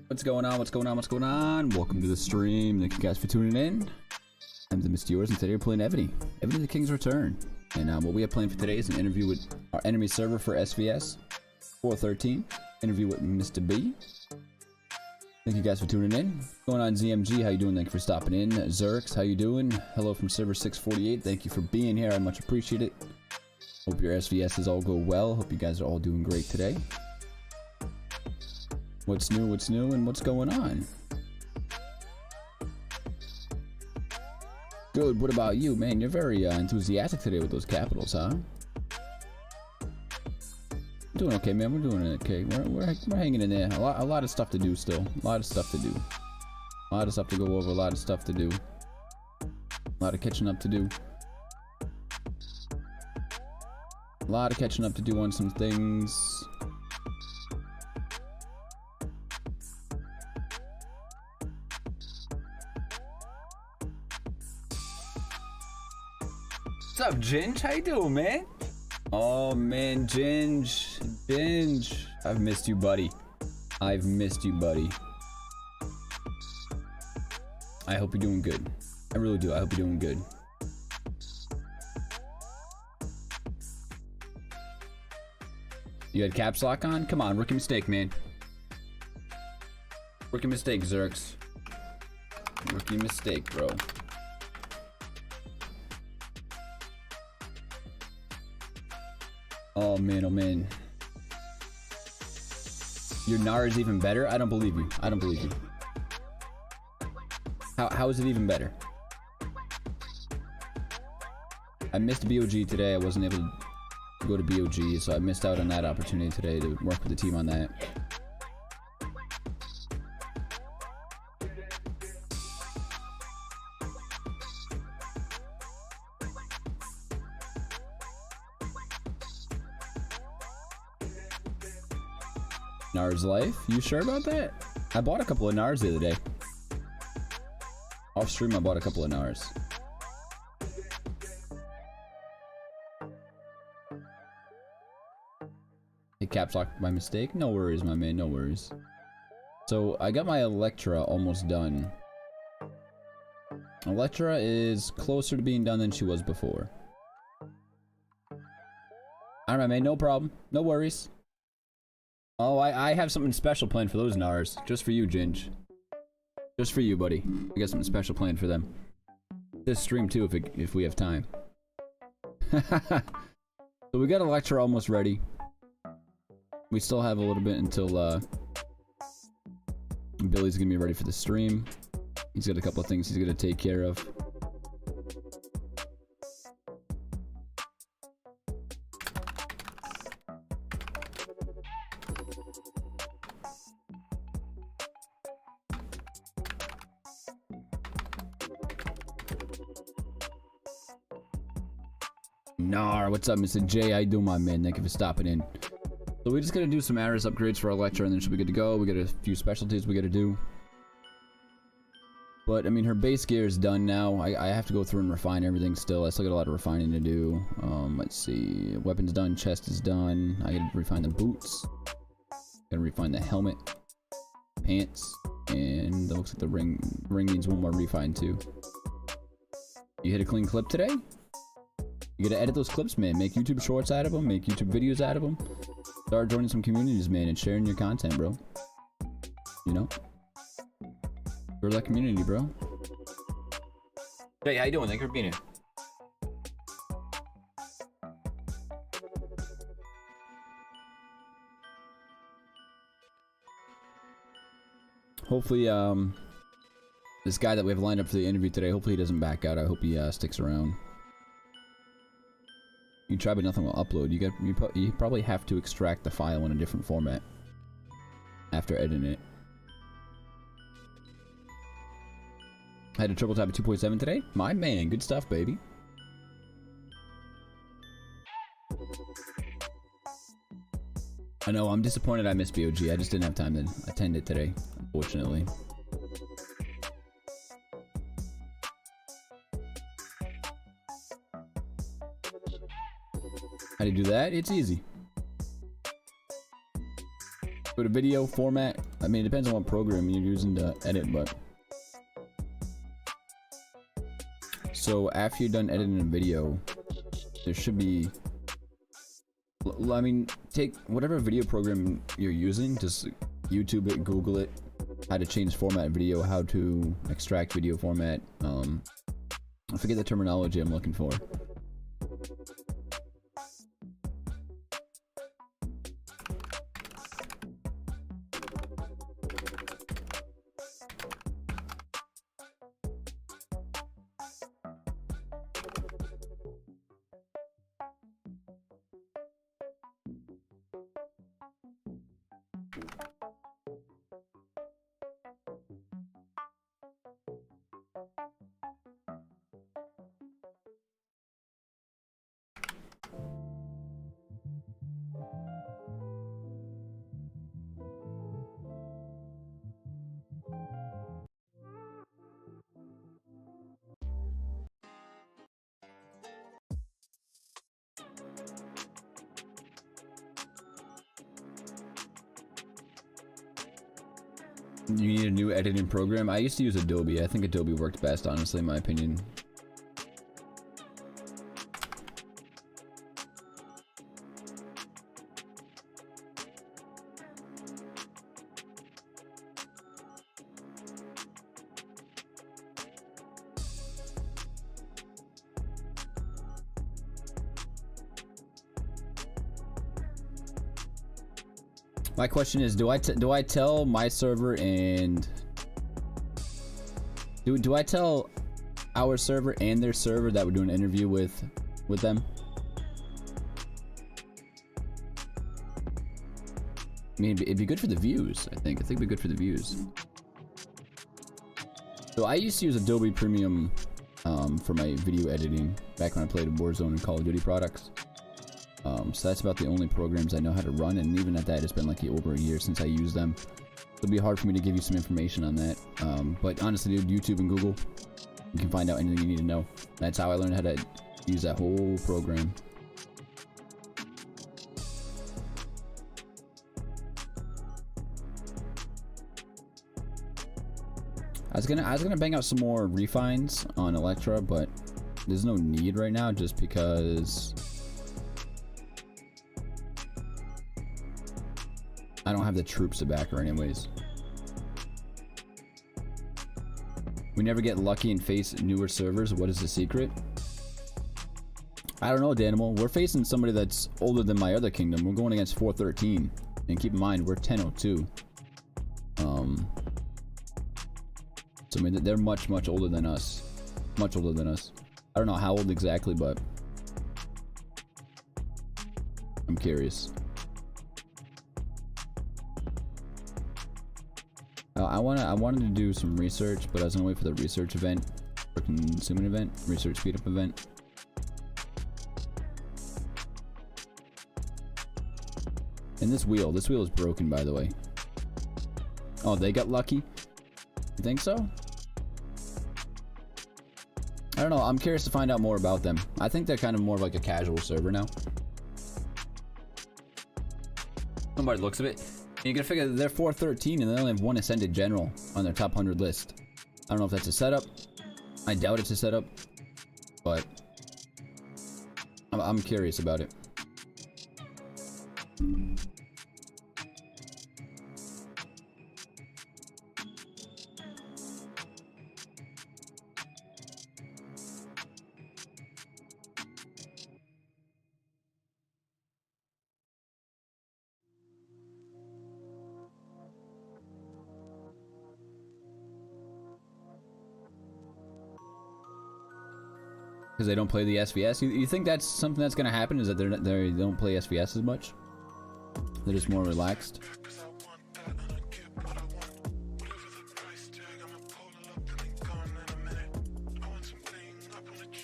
What's going on? What's going on? What's going on? Welcome to the stream. Thank you guys for tuning in. I'm the Mr. Yours, and today we're playing Evony. Evony the King's Return. And what we have planned for today is an interview with our enemy server for SvS 413. Interview with Mr. B. Thank you guys for tuning in. What's going on, ZMG? How you doing? Thank you for stopping in. Zerx, how you doing? Hello from server 648. Thank you for being here. I much appreciate it. Hope your SvS's all go well. Hope you guys are all doing great today. What's new, and what's going on? Dude, what about you? Man, you're very enthusiastic today with those capitals, huh? Doing okay, man. We're doing okay. We're hanging in there. A lot of stuff to do still. A lot of stuff to do. A lot of stuff to go over. A lot of stuff to do. A lot of catching up to do. A lot of catching up to do on some things. What's up, Ginge? How you doing, man? Oh man, Ginge, I've missed you, buddy. I've missed you, buddy. I hope you're doing good. I really do. I hope you're doing good. You had caps lock on? Come on, rookie mistake, man. Rookie mistake, Zerx. Rookie mistake, bro. Oh man, oh man. Your Nar is even better? I don't believe you. I don't believe you. How is it even better? I missed BOG today. I wasn't able to go to BOG, so I missed out on that opportunity today to work with the team on that. Nars life? You sure about that? I bought a couple of Nars the other day. Off stream, I bought a couple of Nars. Hit caps lock by mistake? No worries, my man, no worries. So, I got my Electra almost done. Electra is closer to being done than she was before. Alright, man, no problem. No worries. Oh, I have something special planned for those Nars. Just for you, Ginge. Just for you, buddy. I got something special planned for them. This stream, too, if we have time. So we got Electra almost ready. We still have a little bit until, Billy's gonna be ready for the stream. He's got a couple of things he's gonna take care of. Nar, what's up, Mr. J? How you doing, my man? Thank you for stopping in. So we're just gonna do some Ares upgrades for our Electra, and then she'll be good to go. We got a few specialties we gotta do. But, I mean, her base gear is done now. I have to go through and refine everything still. I still got a lot of refining to do. Let's see. Weapon's done. Chest is done. I gotta refine the boots. Gotta refine the helmet. Pants. And it looks like the ring needs one more refine, too. You hit a clean clip today? You gotta edit those clips, man. Make YouTube shorts out of them. Make YouTube videos out of them. Start joining some communities, man, and sharing your content, bro. You know? Grow that community, bro. Hey, how you doing? Thank you for being here. Hopefully, this guy that we have lined up for the interview today, hopefully he doesn't back out. I hope he sticks around. You try, but nothing will upload. You probably have to extract the file in a different format after editing it. I had a triple tap at 2.7 today. My man, good stuff, baby. I know, I'm disappointed I missed BOG. I just didn't have time to attend it today, unfortunately. How do you do that? It's easy. With a video format, I mean, it depends on what program you're using to edit, but. So after you're done editing a video, there should be, I mean, take whatever video program you're using, just YouTube it, Google it, how to change format video, how to extract video format. I forget the terminology I'm looking for. You need a new editing program? I used to use Adobe. I think Adobe worked best, honestly, in my opinion. My question is, do I tell my server and do I tell our server and their server that we're doing an interview with them? I mean, it'd be good for the views. I think it'd be good for the views. So I used to use Adobe Premium for my video editing back when I played Warzone and Call of Duty products. So that's about the only programs I know how to run, and even at that, it's been like over a year since I used them. It'll be hard for me to give you some information on that. But honestly, dude, YouTube and Google, you can find out anything you need to know. That's how I learned how to use that whole program. I was gonna bang out some more refines on Electra, but there's no need right now, just because I don't have the troops to back her anyways. We never get lucky and face newer servers. What is the secret? I don't know, Danimal. We're facing somebody that's older than my other kingdom. We're going against 413. And keep in mind, we're 1002. So I mean, they're much older than us. Much older than us. I don't know how old exactly, but I'm curious. I wanted to do some research, but I was gonna wait for the research event, or consuming event, research speed up event. And this wheel is broken, by the way. Oh, they got lucky? You think so? I don't know, I'm curious to find out more about them. I think they're kind of more of like a casual server now. Somebody looks at it. You gotta figure they're 413 and they only have one Ascended General on their top 100 list. I don't know if that's a setup. I doubt it's a setup, but I'm curious about it. Because they don't play the SvS. You think that's something that's gonna happen? Is that they don't play SvS as much? They're just more relaxed.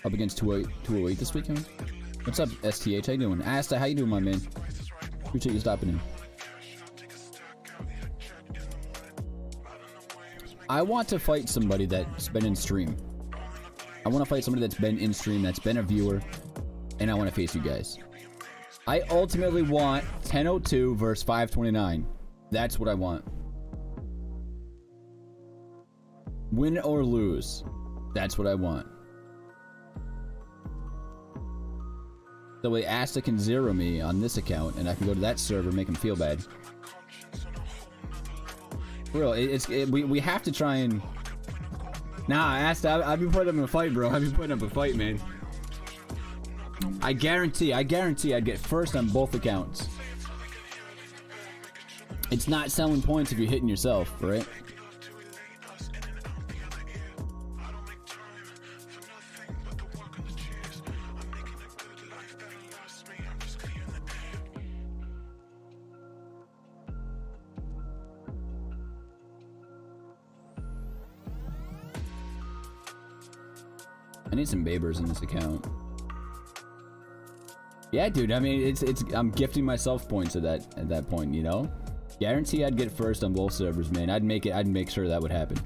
Up against 208 this weekend. What's up, STH? How you doing? Asta, how you doing, my man? Appreciate you stopping in. I want to fight somebody that's been in stream. I want to fight somebody that's been in stream, that's been a viewer, and I want to face you guys. I ultimately want 1002 versus 529. That's what I want. Win or lose. That's what I want. So way Asta can zero me on this account, and I can go to that server, make him feel bad. For real, we have to try and... Nah, Asta, I've been putting up a fight, bro. I've been putting up a fight, man. I guarantee I'd get first on both accounts. It's not selling points if you're hitting yourself, right? I need some babers in this account. Yeah, dude. I mean, I'm gifting myself points at that point, you know. Guarantee I'd get first on both servers, man. I'd make sure that would happen.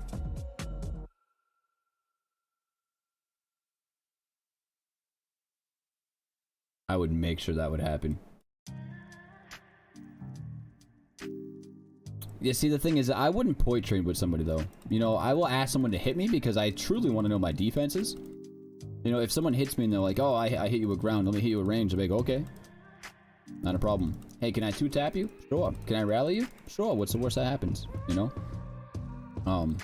I would make sure that would happen. Yeah, see, the thing is, I wouldn't point trade with somebody though. You know, I will ask someone to hit me because I truly want to know my defenses. You know, if someone hits me and they're like, oh, I hit you with ground, let me hit you with range, I'll be like, okay. Not a problem. Hey, can I 2-tap you? Sure. Can I rally you? Sure. What's the worst that happens? You know?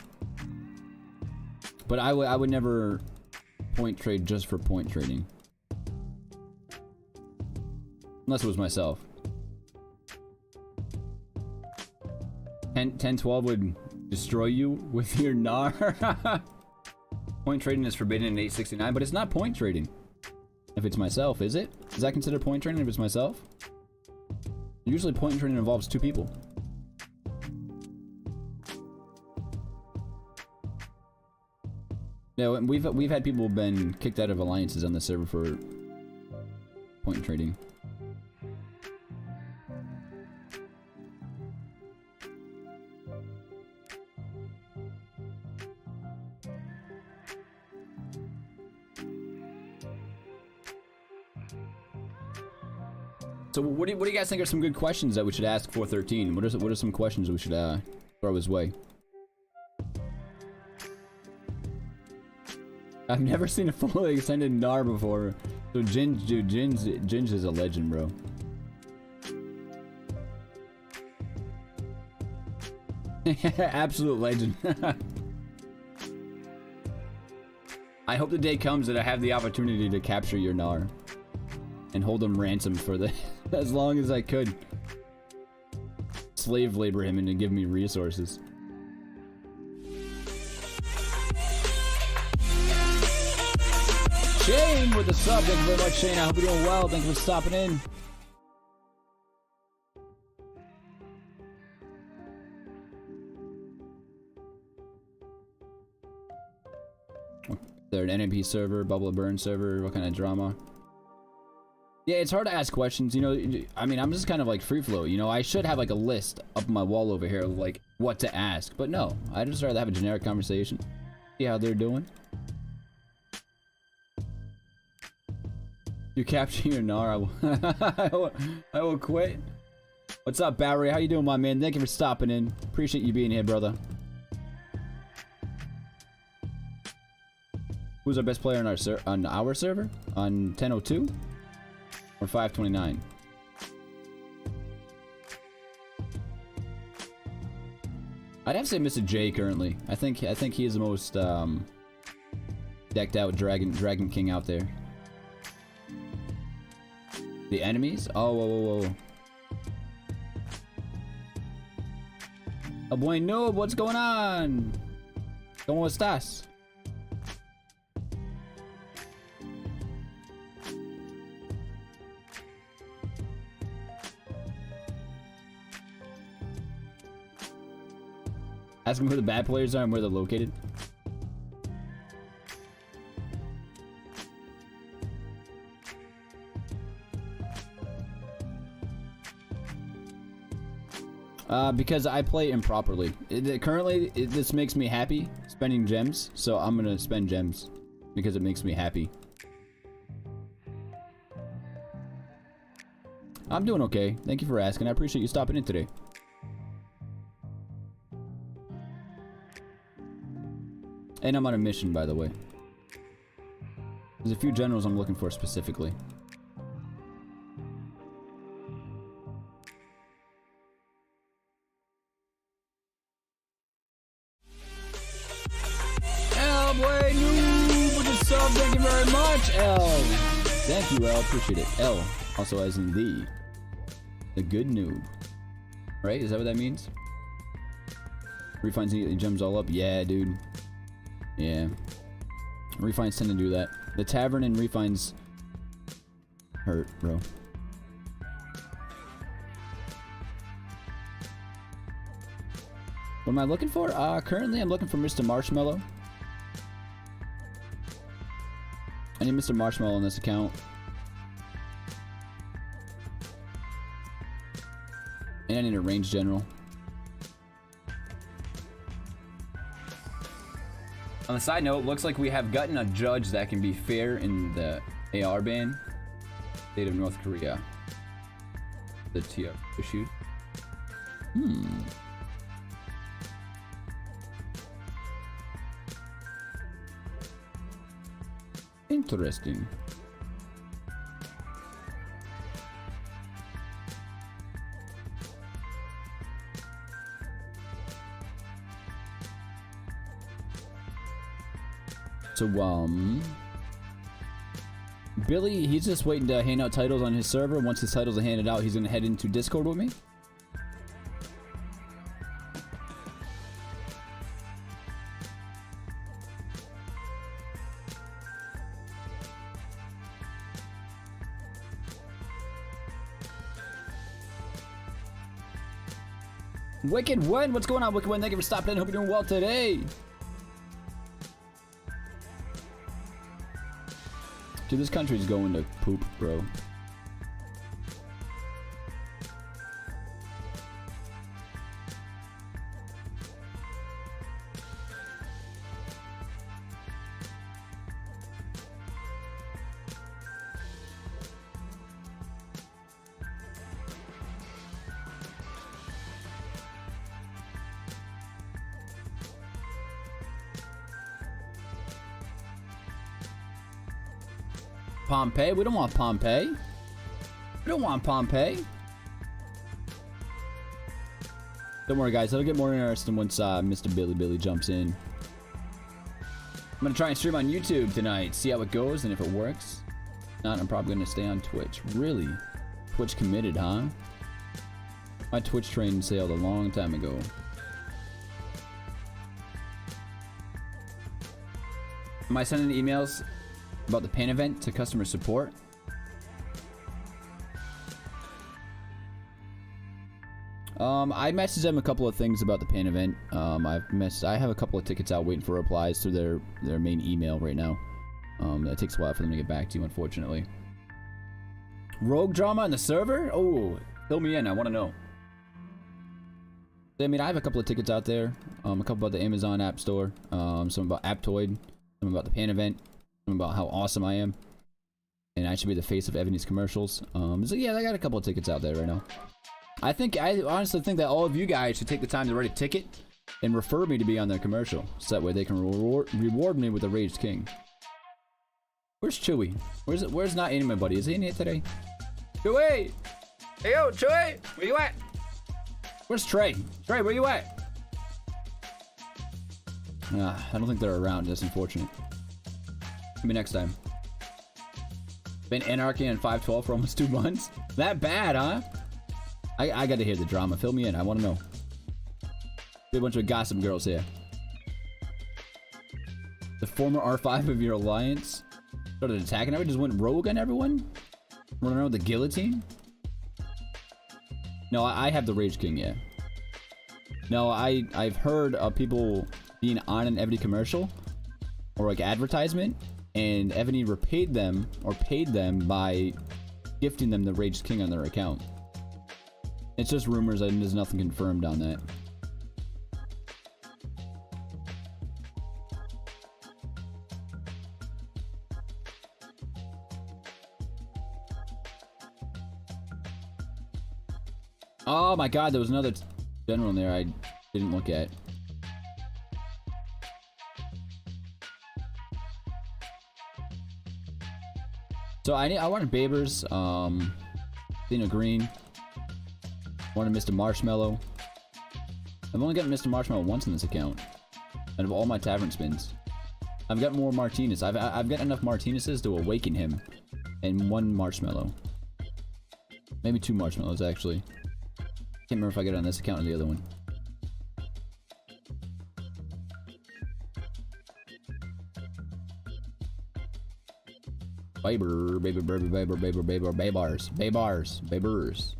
But I would never point trade just for point trading. Unless it was myself. 10-12 would destroy you with your Gnar. Point trading is forbidden in 869, but it's not point trading. If it's myself, is it? Is that considered point trading if it's myself? Usually point trading involves 2 people. Yeah, we've had people been kicked out of alliances on the server for point trading. So what do you guys think are some good questions that we should ask 413? What are some questions we should throw his way? I've never seen a fully extended Gnar before. So Jinj is a legend, bro. Absolute legend. I hope the day comes that I have the opportunity to capture your Gnar and hold him ransom for the as long as I could. Slave labor him into give me resources. Shane with the sub. Thank you very much, Shane. I hope you're doing well. Thank you for stopping in. They're an NMP server, Bubble Burn server. What kind of drama? Yeah, it's hard to ask questions, you know. I mean, I'm just kind of like free flow, you know. I should have like a list up on my wall over here of like what to ask, but no, I just rather have a generic conversation, see how they're doing. You capture your Gnar, I will quit. What's up, Barry? How you doing, my man? Thank you for stopping in. Appreciate you being here, brother. Who's our best player on our server? On 1002? Or 529? I'd have to say Mr. J currently. I think he is the most decked out Dragon King out there. The enemies? Oh, whoa. Oh boy, noob, what's going on? ¿Cómo estás? Ask them who the bad players are and where they're located. Because I play improperly. Currently, this makes me happy, spending gems, so I'm gonna spend gems because it makes me happy. I'm doing okay. Thank you for asking. I appreciate you stopping in today. And I'm on a mission, by the way. There's a few generals I'm looking for specifically. L, boy, noob with the sub, thank you very much, L. Thank you, L, appreciate it. L, also as in the good noob. Right, is that what that means? Refines the gems all up? Yeah, dude. Yeah. Refines tend to do that. The tavern and refines hurt, bro. What am I looking for? Currently I'm looking for Mr. Marshmallow. I need Mr. Marshmallow on this account. And I need a range general. On the side note, looks like we have gotten a judge that can be fair in the AR ban. State of North Korea. The TR issued. Interesting. So, Billy, he's just waiting to hand out titles on his server. Once his titles are handed out, he's gonna head into Discord with me. Wicked One, what's going on, Wicked One? Thank you for stopping in. Hope you're doing well today. Dude, this country's going to poop, bro. Pompeii? We don't want Pompeii. We don't want Pompeii. Don't worry, guys. It'll get more interesting once Mr. Billy jumps in. I'm gonna try and stream on YouTube tonight, see how it goes, and if it works. If not, I'm probably gonna stay on Twitch. Really? Twitch committed, huh? My Twitch train sailed a long time ago. Am I sending emails about the pain event to customer support? I messaged them a couple of things about the pain event. I have a couple of tickets out waiting for replies through their main email right now. That takes a while for them to get back to you, unfortunately. Rogue drama on the server? Oh, fill me in. I want to know. I mean, I have a couple of tickets out there. A couple about the Amazon App Store. Some about Aptoid. Some about the pain event. Some about how awesome I am. And I should be the face of Evony's commercials. So yeah, I got a couple of tickets out there right now. I honestly think that all of you guys should take the time to write a ticket and refer me to be on their commercial. So that way they can reward me with a Raged King. Where's Chewy? Where's not anybody? Is he in here today? Chewy! Hey yo, Chewy! Where you at? Where's Trey? Trey, where you at? I don't think they're around. That's unfortunate. Maybe next time. Been anarchy on 512 for almost 2 months? That bad, huh? I gotta hear the drama. Fill me in. I want to know. Be a bunch of gossip girls here. The former R5 of your alliance started attacking everyone. Just went rogue on everyone? Running around with the guillotine? No, I have the Rage King, yeah. No, I've heard of people being on an Evony commercial or like advertisement, and Evony repaid them or paid them by gifting them the Rage King on their account. It's just rumors, and there's nothing confirmed on that. Oh my god, there was another general in there I didn't look at. So I wanted Babers, Dino Green. Wanted Mr. Marshmallow. I've only gotten Mr. Marshmallow once in this account. Out of all my tavern spins. I've got more Martinez. I've got enough Martinez's to awaken him. And 1 marshmallow. Maybe 2 marshmallows, actually. Can't remember if I got it on this account or the other one. Babers.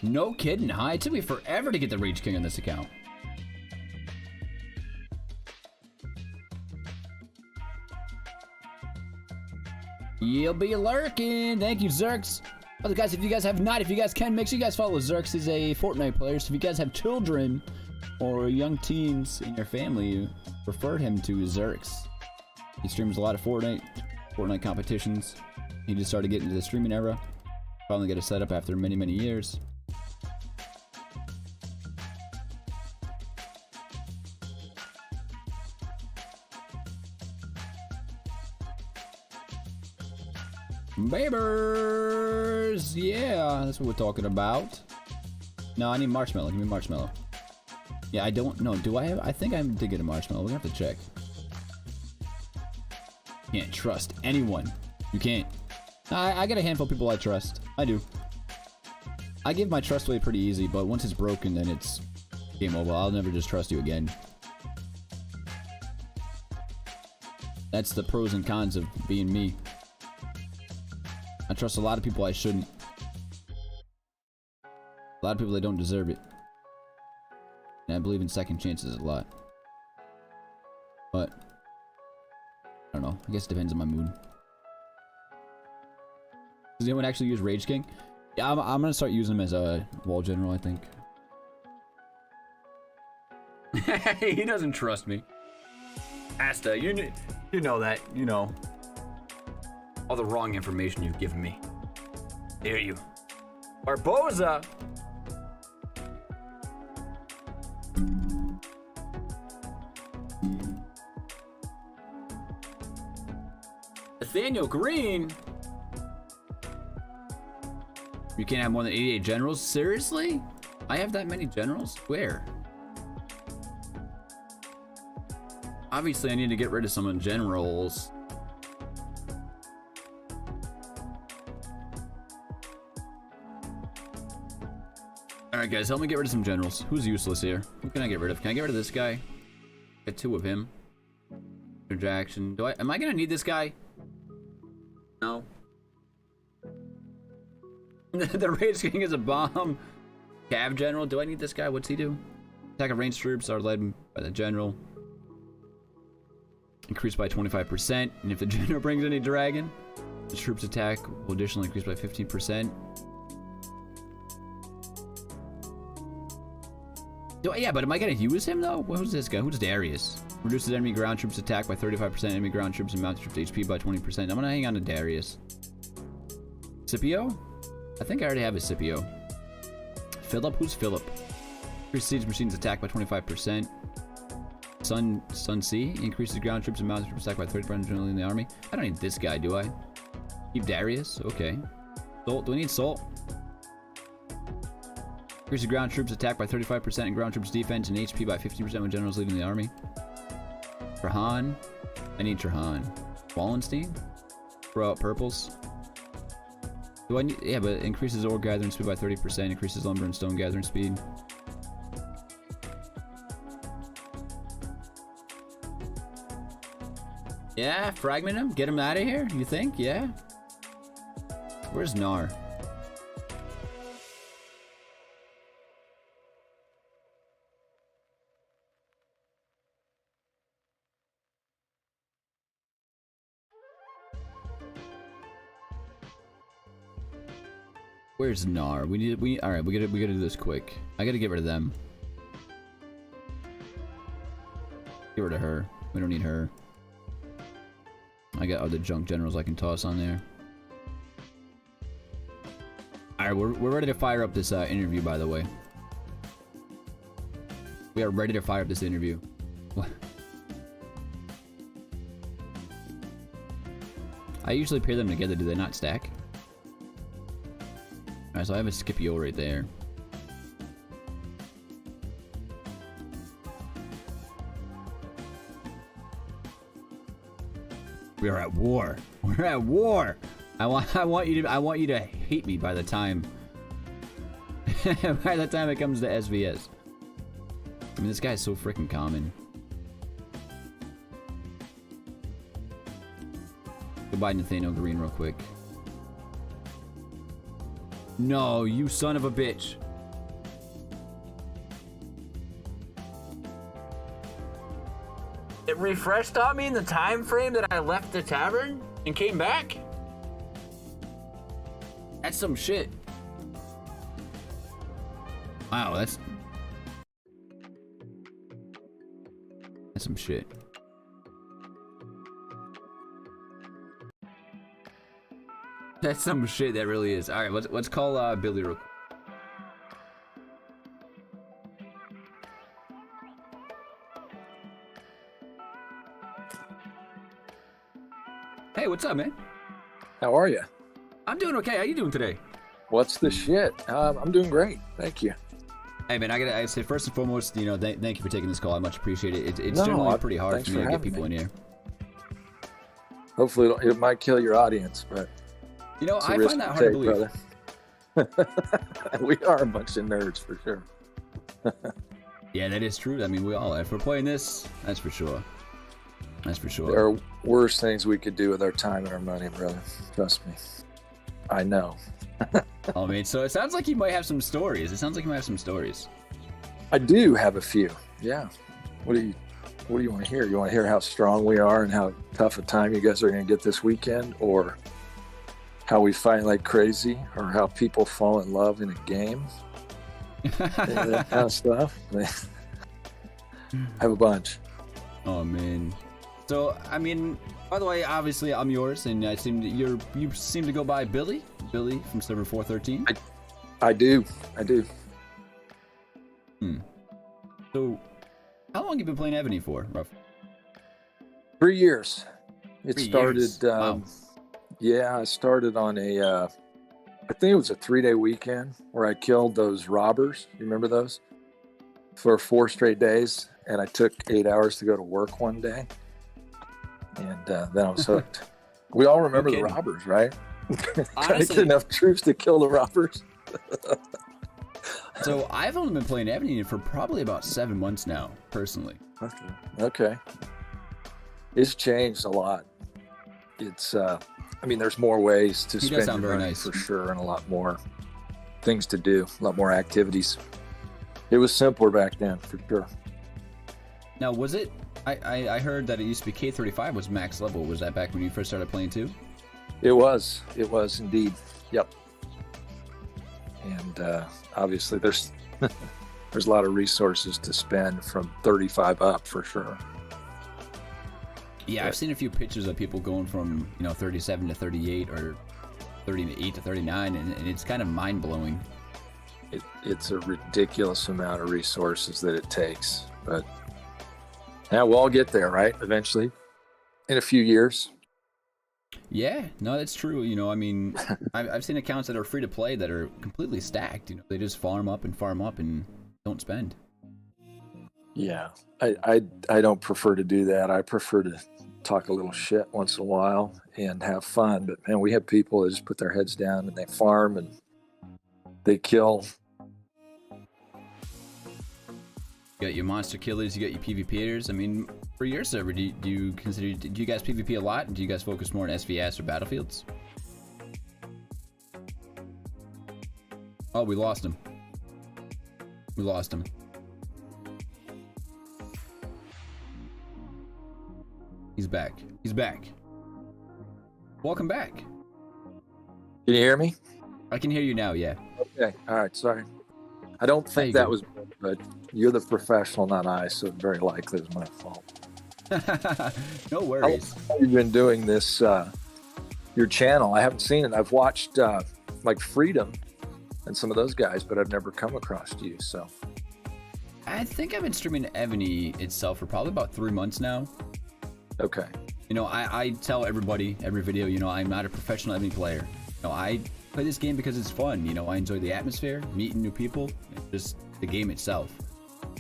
No kidding, huh? It took me forever to get the Rage King on this account. You'll be lurking. Thank you, Zerx. Other guys, if you guys have not, if you guys can, make sure you guys follow Zerx. He's a Fortnite player. So if you guys have children or young teens in your family, refer him to Zerx. He streams a lot of Fortnite competitions. He just started getting into the streaming era. Finally got a setup after many, many years. Babers! Yeah, that's what we're talking about. No, I need marshmallow. Give me marshmallow. Yeah, I don't know. Do I have? I think I did get a marshmallow. We're gonna have to check. Can't trust anyone. You can't. I got a handful of people I trust. I do. I give my trust away pretty easy, but once it's broken, then it's game over. I'll never just trust you again. That's the pros and cons of being me. I trust a lot of people I shouldn't. A lot of people that don't deserve it. And I believe in second chances a lot. But I don't know. I guess it depends on my mood. Does anyone actually use Rage King? Yeah, I'm gonna start using him as a wall general, I think. He doesn't trust me. Asta, you know that, you know. All the wrong information you've given me. Dare you. Barboza! Nathaniel Green? You can't have more than 88 generals? Seriously? I have that many generals? Where? Obviously I need to get rid of some generals. Alright guys, help me get rid of some generals. Who's useless here? Who can I get rid of? Can I get rid of this guy? Get 2 of him. Jackson. Am I gonna need this guy? No. The Rage King is a bomb. Cav General. Do I need this guy? What's he do? Attack of ranged troops are led by the General. Increased by 25%. And if the General brings any dragon, the troops attack will additionally increase by 15%. Yeah, but am I gonna use him though? Who's this guy? Who's Darius? Reduces enemy ground troops attack by 35%, enemy ground troops and mounted troops HP by 20%. I'm gonna hang on to Darius. Scipio? I think I already have a Scipio. Philip? Who's Philip? Increases siege machines attack by 25%. Sun C increases ground troops and mounted troops attack by 30% generally in the army. I don't need this guy, do I? Keep Darius? Okay. Salt? Do we need Salt? Increases ground troops attack by 35% and ground troops defense and HP by 50% when generals leaving the army. Trahan. I need Trahan. Wallenstein? Throw out purples. Do I need? Yeah, but increases ore gathering speed by 30%, increases lumber and stone gathering speed. Yeah, fragment him? Get him out of here? You think? Yeah? Where's Nar? Where's Nar? Alright, we gotta do this quick. I gotta get rid of them. Get rid of her. We don't need her. I got other junk generals I can toss on there. Alright, we're ready to fire up this interview, by the way. We are ready to fire up this interview. What? I usually pair them together. Do they not stack? Alright, so I have a Scipio right there. We are at war. We're at war. I want you to hate me by the time it comes to SvS. I mean, this guy's so freaking common. Goodbye, Nathaniel Green, real quick. No, you son of a bitch. It refreshed on me in the time frame that I left the tavern and came back? That's some shit. Wow, that's some shit. That's some shit, that really is. Alright, let's call Billy real quick. Hey, what's up, man? How are you? I'm doing okay. How you doing today? What's the shit? I'm doing great. Thank you. Hey, man, I gotta say, first and foremost, you know, thank you for taking this call. I much appreciate it. It's generally pretty hard for me to get people in here. Hopefully, it might kill your audience, but you know, I find that hard to believe. Brother. We are a bunch of nerds for sure. Yeah, that is true. I mean, we all, if we're playing this, that's for sure. That's for sure. There are worse things we could do with our time and our money, brother. Trust me. I know. Oh, man, so it sounds like you might have some stories. It sounds like you might have some stories. I do have a few. Yeah. What do you want to hear? You want to hear how strong we are and how tough a time you guys are going to get this weekend, or how we fight like crazy, or how people fall in love in a game? That kind of stuff. I have a bunch. Oh, man. So, I mean, by the way, obviously I'm yours, and you seem to go by Billy from server 413. I do. So, how long have you been playing Evony for, roughly? 3 years. It started. Wow. Yeah, I started on I think it was a 3-day weekend where I killed those robbers. You remember those? For 4 straight days, and I took 8 hours to go to work one day. And then I was hooked. We all remember the robbers, right? Trying to get enough troops to kill the robbers. So I've only been playing Evony for probably about 7 months now, personally. Okay. It's changed a lot. It's, I mean, there's more ways to spend your money for sure, and a lot more things to do, a lot more activities. It was simpler back then, for sure. Now, was it? I heard that it used to be K35 was max level. Was that back when you first started playing too? It was indeed. Yep. And obviously there's a lot of resources to spend from 35 up for sure. Yeah, I've seen a few pictures of people going from, 37 to 38 or 38 to 39, and it's kind of mind-blowing. It's a ridiculous amount of resources that it takes, but yeah, we'll all get there, right? Eventually, in a few years. Yeah, no, that's true. I mean, I've seen accounts that are free to play that are completely stacked. They just farm up and don't spend. Yeah, I don't prefer to do that. I prefer to talk a little shit once in a while and have fun. But man, we have people that just put their heads down and they farm and they kill. You got your monster killers, you got your PvPers. I mean, for your server, do you guys PvP a lot? Do you guys focus more on SvS or battlefields? Oh, we lost him. He's back. Welcome back. Can you hear me? I can hear you now, yeah. Okay, all right, sorry. I don't think that was, but you're the professional, not I, so very likely it was my fault. No How worries. long have you been doing this? Your channel? I haven't seen it. I've watched like Freedom and some of those guys, but I've never come across you. So I think I've been streaming Evony itself for probably about 3 months now. okay, You know, I tell everybody, every video, you know, I'm not a professional Evony player. You know, I play this game because it's fun. You know, I enjoy the atmosphere, meeting new people, and just the game itself.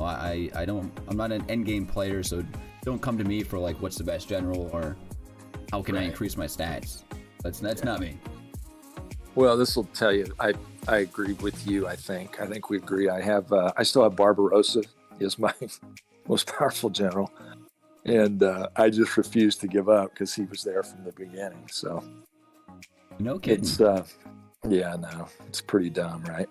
I'm not an end game player, so don't come to me for like what's the best general or how can I increase my stats. That's not me. well, this will tell you. I agree with you. I think we agree. I still have Barbarossa is my most powerful general, and I just refuse to give up because he was there from the beginning. So No kidding. it's yeah, no, it's pretty dumb, right?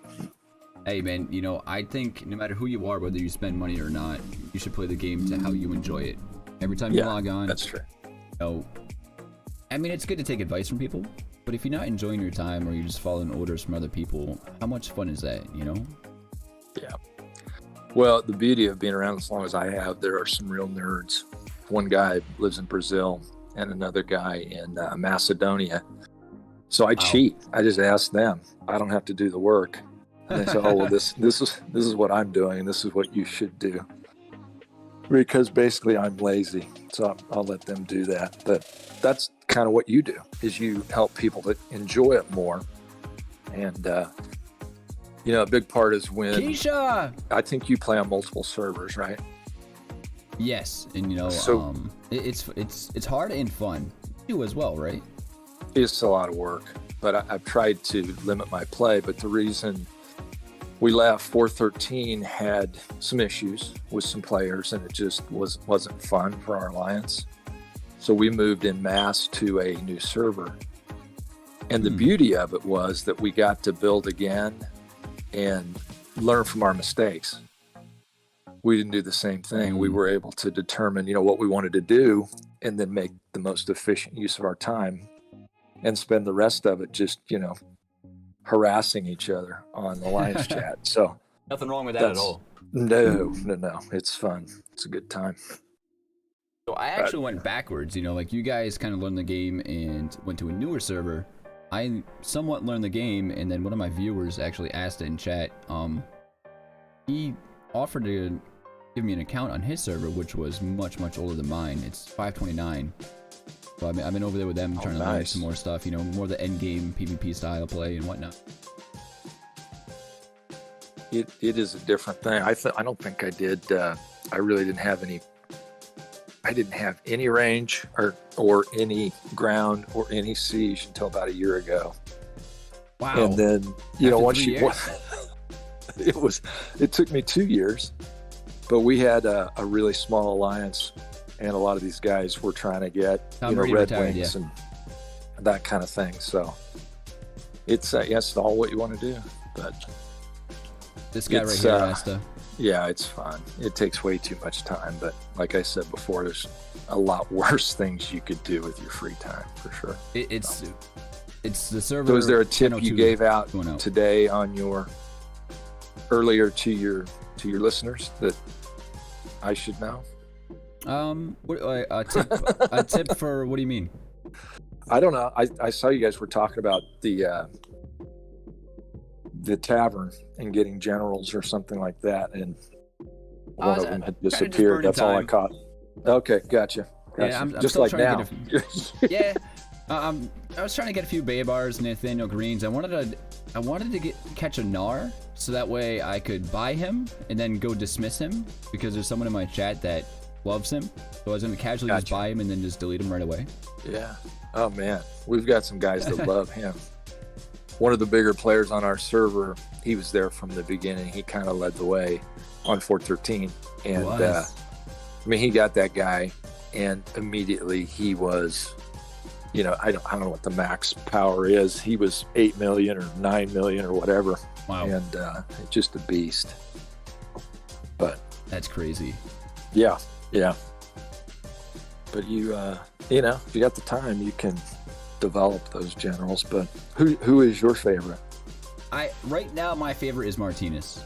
Hey man, you know, I think no matter who you are, whether you spend money or not, you should play the game to how you enjoy it. Every time you log on, that's true. you know, I mean, it's good to take advice from people, but if you're not enjoying your time or you're just following orders from other people, how much fun is that, you know? Yeah. Well, the beauty of being around as long as I have, there are some real nerds. One guy lives in Brazil and another guy in Macedonia. So I cheat. I just ask them. I don't have to do the work. And they say, "Oh, well, this is what I'm doing, and this is what you should do." Because basically, I'm lazy, so I'll let them do that. But that's kind of what you do: is you help people to enjoy it more. And you know, a big part is when Keisha! I think you play on multiple servers, right? Yes, and you know, So- it's hard and fun. You as well, right? It's a lot of work, but I've tried to limit my play. But the reason we left, 413 had some issues with some players, and it just wasn't fun for our alliance. So we moved in mass to a new server. And the beauty of it was that we got to build again and learn from our mistakes. We didn't do the same thing. We were able to determine, you know, what we wanted to do and then make the most efficient use of our time and spend the rest of it just, you know, harassing each other on the Alliance chat. So Nothing wrong with that at That's- all. no, it's fun. It's a good time. So I actually went backwards, you know, like you guys kind of learned the game and went to a newer server. I somewhat learned the game, and then one of my viewers actually asked it in chat. He offered to give me an account on his server, which was much older than mine. It's 529. So I've been over there with them trying to learn nice. some more stuff, you know, more the end game PvP style play and whatnot. It is a different thing. I don't think I did. I really didn't have any. I didn't have any range or any ground or any siege until about a year ago. Wow. And then you know After once 3 you years? it took me 2 years, but we had a really small alliance, and a lot of these guys were trying to get Tom you know Brady Red retired, Wings and that kind of thing. So it's yes, all what you want to do, but. This guy right It's, here has to. Yeah, it's fun. It takes way too much time, but like I said before, there's a lot worse things you could do with your free time for sure. It's the server. So is there a tip you 1002 gave out 210. today on your earlier to your listeners that I should know? A tip for what do you mean? I don't know. I saw you guys were talking about the tavern and getting generals or something like that, and one of them had disappeared. That's all I caught. Okay, gotcha. Yeah, I'm just still like trying now. to yeah. I was trying to get a few Baybars, Nathaniel Greens. I wanted to catch a Gnar, so that way I could buy him and then go dismiss him because there's someone in my chat that loves him. So I was gonna casually just buy him and then just delete him right away. Yeah. Oh man, we've got some guys that love him. One of the bigger players on our server, he was there from the beginning. He kind of led the way on 413, and I mean, he got that guy, and immediately he was, you know, I don't know what the max power is. He was 8 million or 9 million or whatever. Wow. And just a beast. But That's crazy. yeah. But you know, if you got the time, you can develop those generals. But who is your favorite? Right now my favorite is Martinez.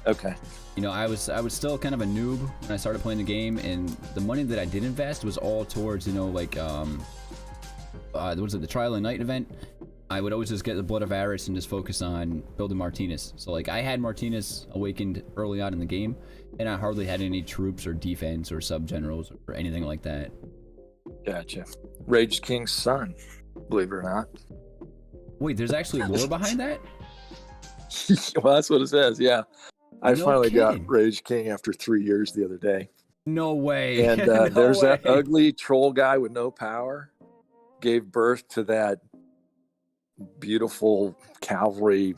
Okay. You know, I was still kind of a noob when I started playing the game, and the money that I did invest was all towards, you know, like what was it, the Trial of Night event. I would always just get the Blood of Aris and just focus on building Martinez. So like I had Martinez awakened early on in the game, and I hardly had any troops or defense or sub generals or anything like that. Gotcha. Rage King's son, believe it or not. Wait, there's actually lore behind that? Well, that's what it says. Yeah. I No finally got kidding. Rage King after 3 years the other day. No way. And No there's way. that ugly troll guy with no power. Gave birth to that beautiful cavalry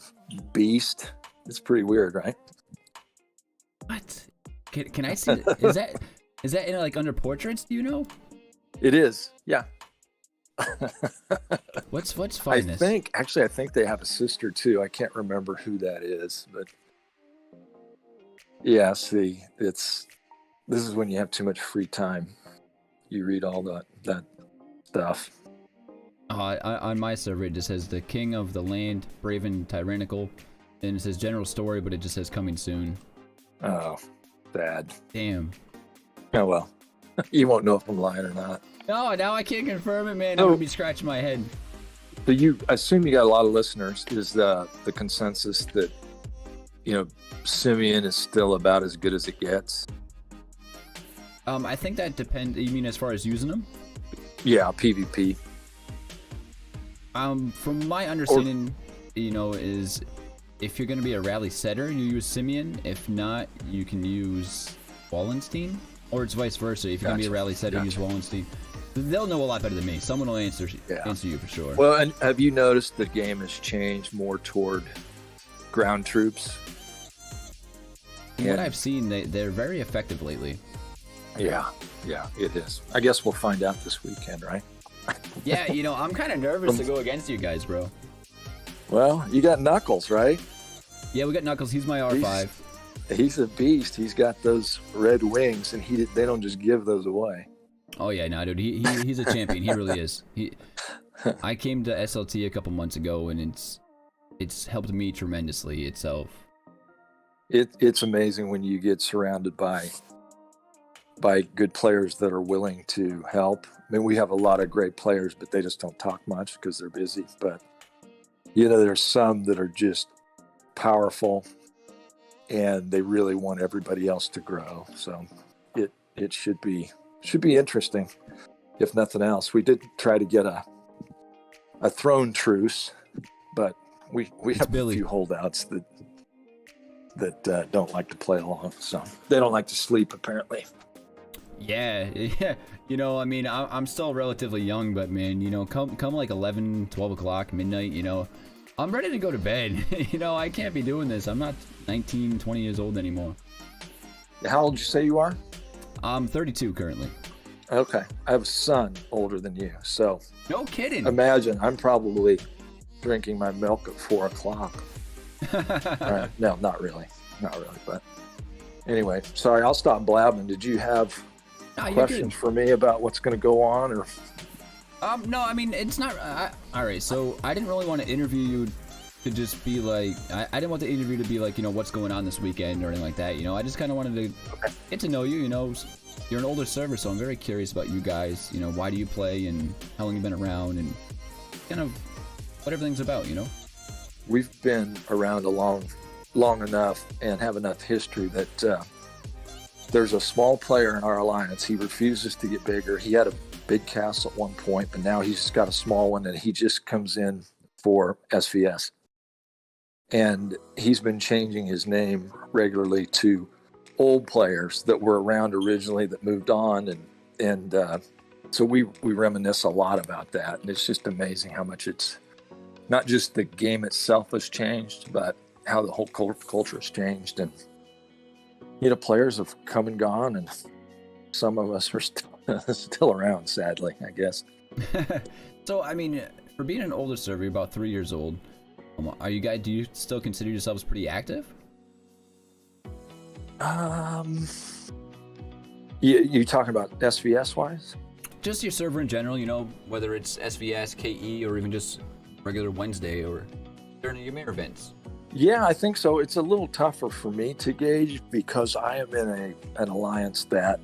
beast. It's pretty weird, right? What? Can I see? Is that in like under portraits? Do you know? It is. Yeah. Let's I find this. think they have a sister too. I can't remember who that is, but yeah, see, this is when you have too much free time. You read all that stuff. On my server, it just says the king of the land, brave and tyrannical, and it says general story, but it just says coming soon. Oh, bad. Damn. Oh well, you won't know if I'm lying or not. No, now I can't confirm it, man. I'm Oh. gonna be scratching my head. So you I assume you got a lot of listeners. Is the consensus that, you know, Simeon is still about as good as it gets? I think that depends. You mean as far as using them? Yeah, PvP. From my understanding, you know, is if you're gonna be a rally setter, you use Simeon. If not, you can use Wallenstein, or it's vice versa. If you're gonna be a rally setter, use Wallenstein. They'll know a lot better than me. Someone will answer you for sure. Well, and have you noticed the game has changed more toward ground troops? From what I've seen, they're very effective lately. Yeah, it is. I guess we'll find out this weekend, right? Yeah, you know, I'm kind of nervous to go against you guys, bro. Well, you got Knuckles, right? Yeah, we got Knuckles. He's my R5. He's a beast. He's got those red wings, and they don't just give those away. Oh yeah, no, dude, he's a champion. He really is. I came to SLT a couple months ago, and it's helped me tremendously itself. It's amazing when you get surrounded by good players that are willing to help. I mean, we have a lot of great players, but they just don't talk much because they're busy. But you know, there's some that are just powerful, and they really want everybody else to grow. So it should be interesting, if nothing else. We did try to get a throne truce, but we have a few holdouts that don't like to play along. So they don't like to sleep, apparently. Yeah. You know, I mean, I'm still relatively young, but man, you know, come like 11, 12 o'clock, midnight, you know, I'm ready to go to bed. You know, I can't be doing this. I'm not 19, 20 years old anymore. How old did you say you are? I'm 32 currently. Okay. I have a son older than you, so no kidding. Imagine I'm probably drinking my milk at 4 o'clock. No, not really, but anyway, sorry, I'll stop blabbing. Did you have questions for me about what's going to go on, or? No, I mean, it's not. All right, so I didn't really want to interview you to just be like, I didn't want the interview to be like, you know, what's going on this weekend or anything like that. You know, I just kind of wanted to get to know you. You know, you're an older server, so I'm very curious about you guys. You know, why do you play and how long you've been around and kind of what everything's about. You know, we've been around long enough and have enough history that there's a small player in our alliance. He refuses to get bigger. He had a big castle at one point, but now he's got a small one, and he just comes in for SvS. And he's been changing his name regularly to old players that were around originally that moved on, and so we reminisce a lot about that. And it's just amazing how much it's not just the game itself has changed, but how the whole culture has changed. And you know, players have come and gone, and some of us are still around, sadly, I guess. So I mean, for being an older server, you're about 3 years old. Do you still consider yourselves pretty active? You talking about SvS wise? Just your server in general, you know, whether it's SvS, KE, or even just regular Wednesday or during your main events. Yeah, I think so. It's a little tougher for me to gauge because I am in an alliance that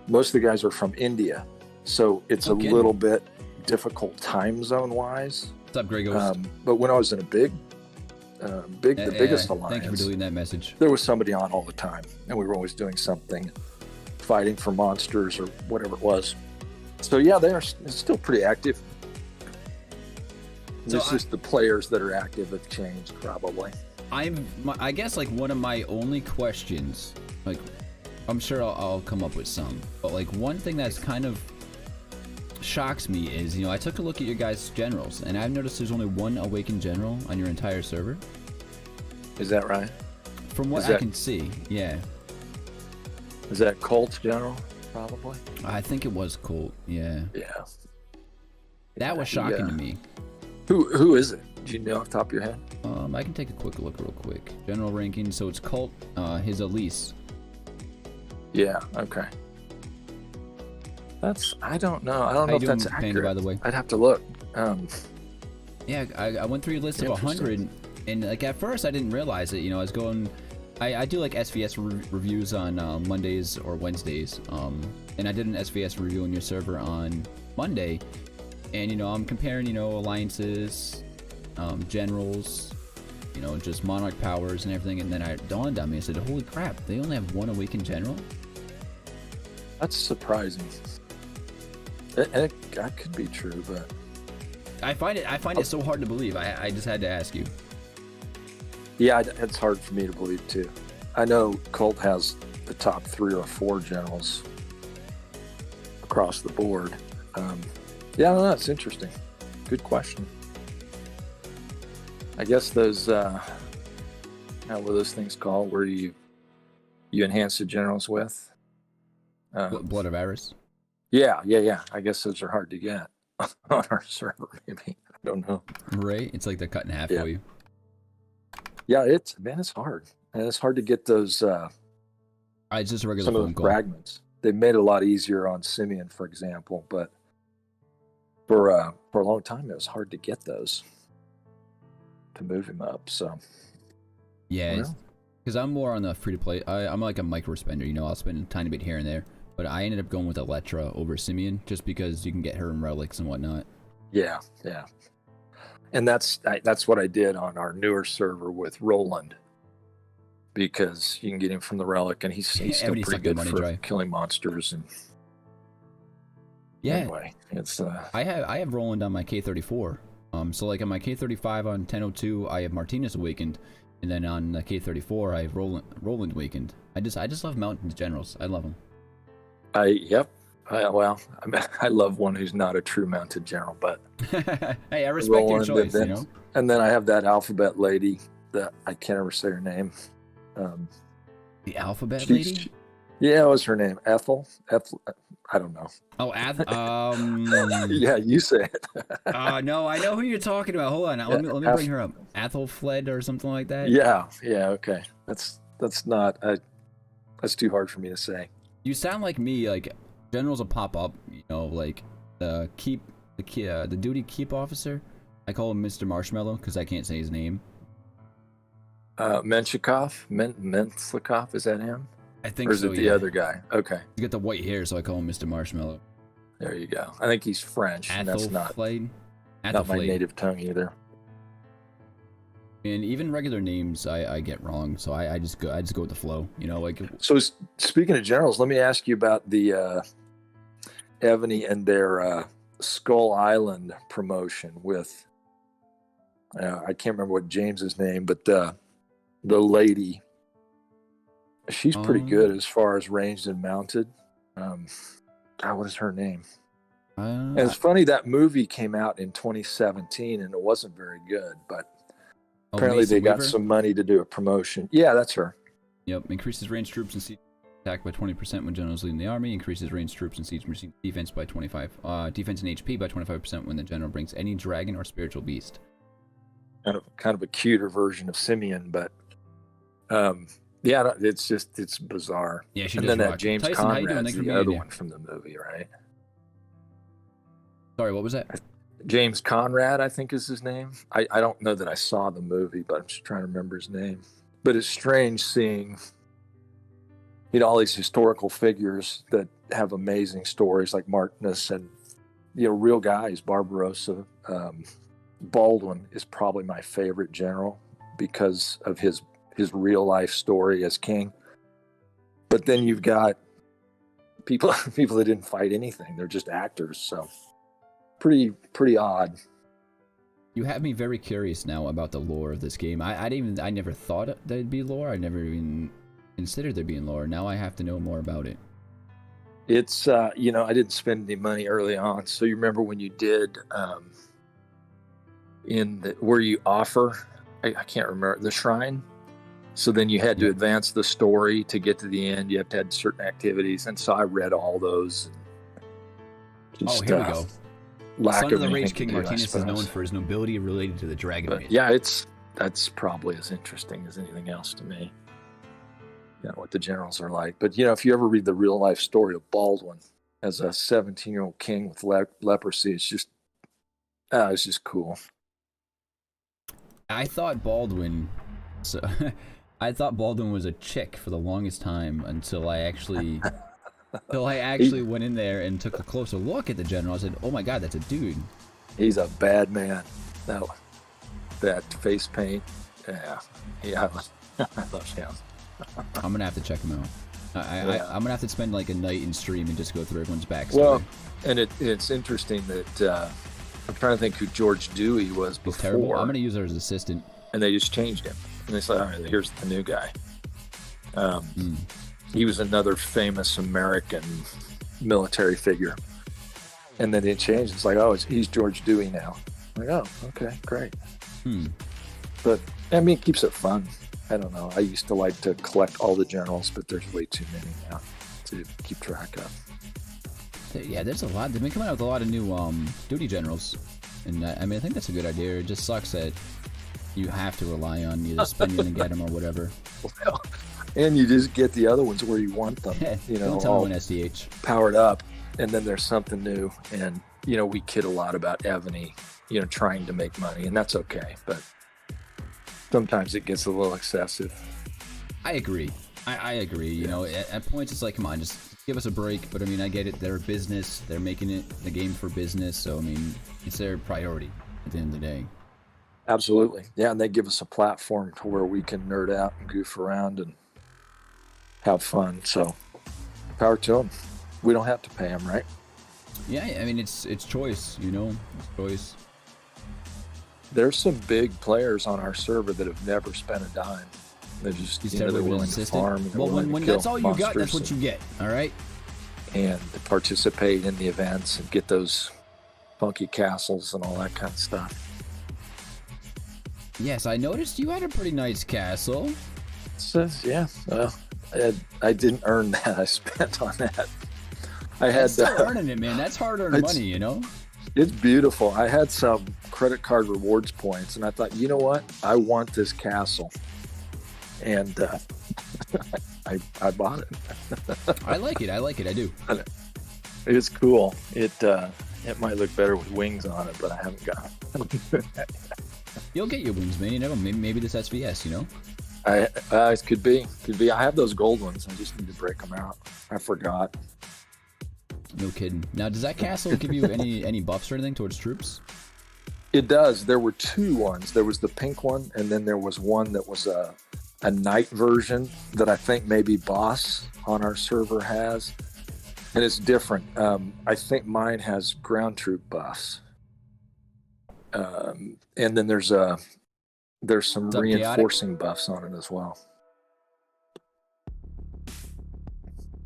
most of the guys are from India. So it's a little bit difficult time zone wise. What's up, Gregos? But when I was in a the biggest alliance. Thank you for deleting that message. There was somebody on all the time, and we were always doing something, fighting for monsters or whatever it was. So yeah, they are still pretty active. It's just the players that are active have changed, probably. I guess like one of my only questions, like I'm sure I'll come up with some, but like one thing that's kind of shocks me is, I took a look at your guys' generals, and I've noticed there's only one awakened general on your entire server. Is that right? From what I can see, yeah. Is that Colt general, probably? I think it was Colt, yeah. Yeah. That was shocking to me. Who is it? Do you know off the top of your head? I can take a quick look real quick. General ranking, so it's Colt, his Elise. Yeah, okay. I don't know. I don't know if that's accurate. By the way, I'd have to look. Yeah, I went through your list of 100, and like at first I didn't realize it. I was going. I do like SvS reviews on Mondays or Wednesdays. And I did an SvS review on your server on Monday, and I'm comparing alliances, generals, just monarch powers and everything, and then it dawned on me. I said, "Holy crap! They only have one awakened general." That's surprising. That could be true, but I find it so hard to believe. I just had to ask you. Yeah, it's hard for me to believe too. I know Colt has the top 3 or 4 generals across the board. Yeah, I don't know. It's interesting. Good question. I guess those what are those things called where you enhance the generals with? Blood of Aris. Yeah. I guess those are hard to get on our server. Maybe, I don't know. Right? It's like they're cut in half for you. Yeah, it's hard, and it's hard to get those. It's just a regular some of the fragments. They made it a lot easier on Simeon, for example, but for a long time it was hard to get those to move him up. So yeah, because I'm more on the free to play. I'm like a micro spender. I'll spend a tiny bit here and there, but I ended up going with Electra over Simeon just because you can get her in relics and whatnot. Yeah. And that's what I did on our newer server with Roland, because you can get him from the relic, and he's still pretty good for killing monsters. And anyway, it's I have Roland on my K34. So like on my K35 on 1002, I have Martinez awakened, and then on the K34 I have Roland awakened. I just love mountain generals. I love them. I love one who's not a true mounted general, but hey, I respect your choice. And then I have that alphabet lady that I can't ever say her name. The alphabet lady? Yeah, what was her name? Ethel? I don't know. Oh, yeah, you say it. No, I know who you're talking about. Hold on, let me bring her up. Athelfled or something like that. Yeah, okay. That's not. That's too hard for me to say. You sound like me. Like generals will pop up. Like the duty keep officer. I call him Mr. Marshmallow because I can't say his name. Menshikov? Menshikov, is that him? I think so. Or is it the other guy? Okay. He's got the white hair, so I call him Mr. Marshmallow. There you go. I think he's French, and that's not my native tongue either. And even regular names I get wrong, so I just go with the flow. So speaking of generals, let me ask you about the Evony and their Skull Island promotion with I can't remember what James's name, but the lady, she's pretty good as far as ranged and mounted. What is her name? And it's funny, that movie came out in 2017 and it wasn't very good, but apparently they got some money to do a promotion. Yeah, that's her. Yep. Increases ranged troops and siege attack by 20% when generals leading the army. Increases ranged troops and siege machine defense by 25. Defense and HP by 25% when the general brings any dragon or spiritual beast. Kind of a cuter version of Simeon, but yeah, it's bizarre. Yeah, and then that James Conrad's the other one from the movie, right? Sorry, what was that? James Conrad, I think is his name. I don't know that I saw the movie, but I'm just trying to remember his name. But it's strange seeing, all these historical figures that have amazing stories like Martinus and, real guys, Barbarossa. Baldwin is probably my favorite general because of his real life story as king. But then you've got people that didn't fight anything. They're just actors. So pretty odd. You have me very curious now about the lore of this game. I never thought there'd be lore. I never even considered there being lore. Now I have to know more about it. It's I didn't spend any money early on. So you remember when you did where you offer, I can't remember, the shrine. So then you had to advance the story to get to the end. You have to have certain activities, and so I read all those. Here we go. Son of the Rage King Martinus is known for his nobility related to the dragon. But yeah, that's probably as interesting as anything else to me. What the generals are like. But if you ever read the real life story of Baldwin as a 17-year-old king with leprosy, it's just cool. I thought Baldwin was a chick for the longest time until I actually went in there and took a closer look at the general. I said, "Oh my God, that's a dude." He's a bad man. No, that face paint. Yeah, I love him. I'm gonna have to check him out. I'm gonna have to spend like a night in stream and just go through everyone's backstory. Well, and it's interesting that I'm trying to think who George Dewey was before. He's terrible. I'm gonna use her as assistant. And they just changed him. And they said, all right, here's the new guy. He was another famous American military figure. And then they changed. It's like, he's George Dewey now. I'm like, oh, okay, great. But, it keeps it fun. I don't know. I used to like to collect all the generals, but there's way too many now to keep track of. Yeah, there's a lot. They've been coming out with a lot of new duty generals. And, I think that's a good idea. It just sucks that you have to rely on either spending to get them or whatever. Well, and you just get the other ones where you want them. All SDH. Powered up, and then there's something new. And we kid a lot about Evony, trying to make money, and that's okay. But sometimes it gets a little excessive. I agree. I agree. At points it's like, come on, just give us a break. But I get it. They're a business. They're making the game for business. So it's their priority at the end of the day. Absolutely. Yeah, and they give us a platform to where we can nerd out and goof around and have fun. So, power to them. We don't have to pay them, right? Yeah, it's choice, It's choice. There's some big players on our server that have never spent a dime. They're just, they're willing to farm. Well, when that's all you got, that's what you get, all right? And participate in the events and get those funky castles and all that kind of stuff. Yes, I noticed you had a pretty nice castle. Yeah. I didn't earn that. I spent on that. Still earning it, man. That's hard-earned money, It's beautiful. I had some credit card rewards points, and I thought, you know what? I want this castle. And I bought it. I like it. I do. It's cool. It might look better with wings on it, but I haven't got it. You'll get your wings, man. You never. Maybe this SvS, It could be. I have those gold ones. I just need to break them out. I forgot. No kidding. Now, does that castle give you any buffs or anything towards troops? It does. There were two ones. There was the pink one, and then there was one that was a knight version that I think maybe Boss on our server has, and it's different. I think mine has ground troop buffs. And then there's some reinforcing buffs on it as well.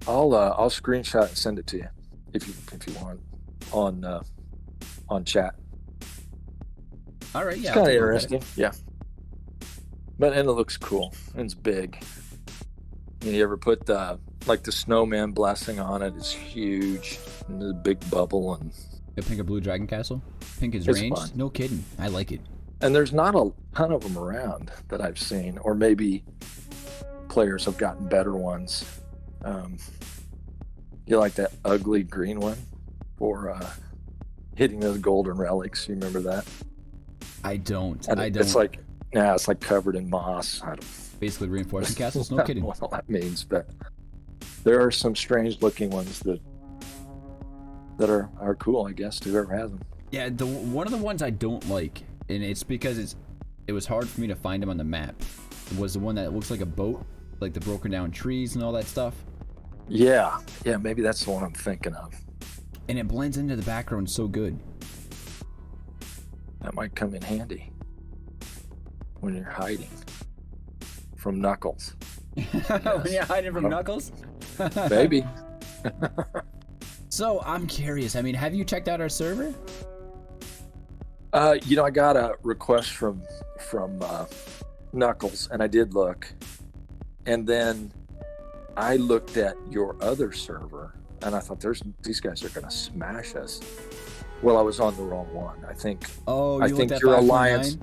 I'll screenshot and send it to you if you want on chat. All right, yeah. It's kind of interesting, yeah. And it looks cool. And it's big. And you ever put the snowman blessing on it? It's huge. And the big bubble and. The pink or blue dragon castle? Pink is ranged? Fun. No kidding. I like it. And there's not a ton of them around that I've seen, or maybe players have gotten better ones. You like that ugly green one for hitting those golden relics. You remember that? I don't. It's like, it's like covered in moss. I don't Basically reinforcing castles. No kidding. what all that means, but there are some strange looking ones that are cool, I guess, to whoever has them. Yeah, one of the ones I don't like, and it's because it was hard for me to find them on the map, was the one that looks like a boat, like the broken down trees and all that stuff. Yeah, maybe that's the one I'm thinking of. And it blends into the background so good. That might come in handy when you're hiding from Knuckles. When you're hiding from Knuckles? Maybe. So I'm curious. I mean, have you checked out our server? I got a request from Knuckles, and I did look, and then I looked at your other server, and I thought these guys are going to smash us. Well, I was on the wrong one. I think. Oh, I think your alliance.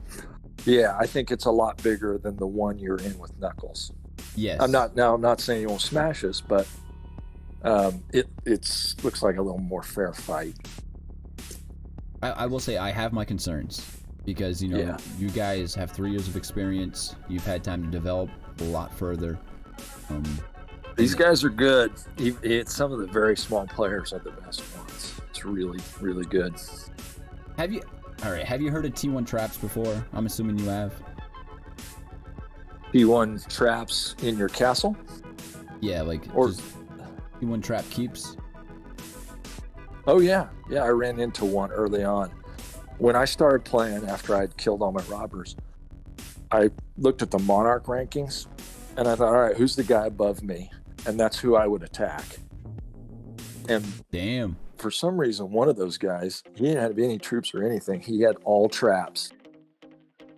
Yeah, I think it's a lot bigger than the one you're in with Knuckles. Yes. I'm not saying you won't smash us, but it looks like a little more fair fight. I will say I have my concerns because you guys have 3 years of experience. You've had time to develop a lot further. These guys are good. Some of the very small players are the best ones. It's really, really good. Have you heard of T1 traps before? I'm assuming you have. T1 traps in your castle? Yeah, just T1 trap keeps. Oh yeah, I ran into one early on. When I started playing after I'd killed all my robbers, I looked at the Monarch rankings, and I thought, all right, who's the guy above me? And that's who I would attack. And damn, for some reason, one of those guys, he didn't have any troops or anything. He had all traps,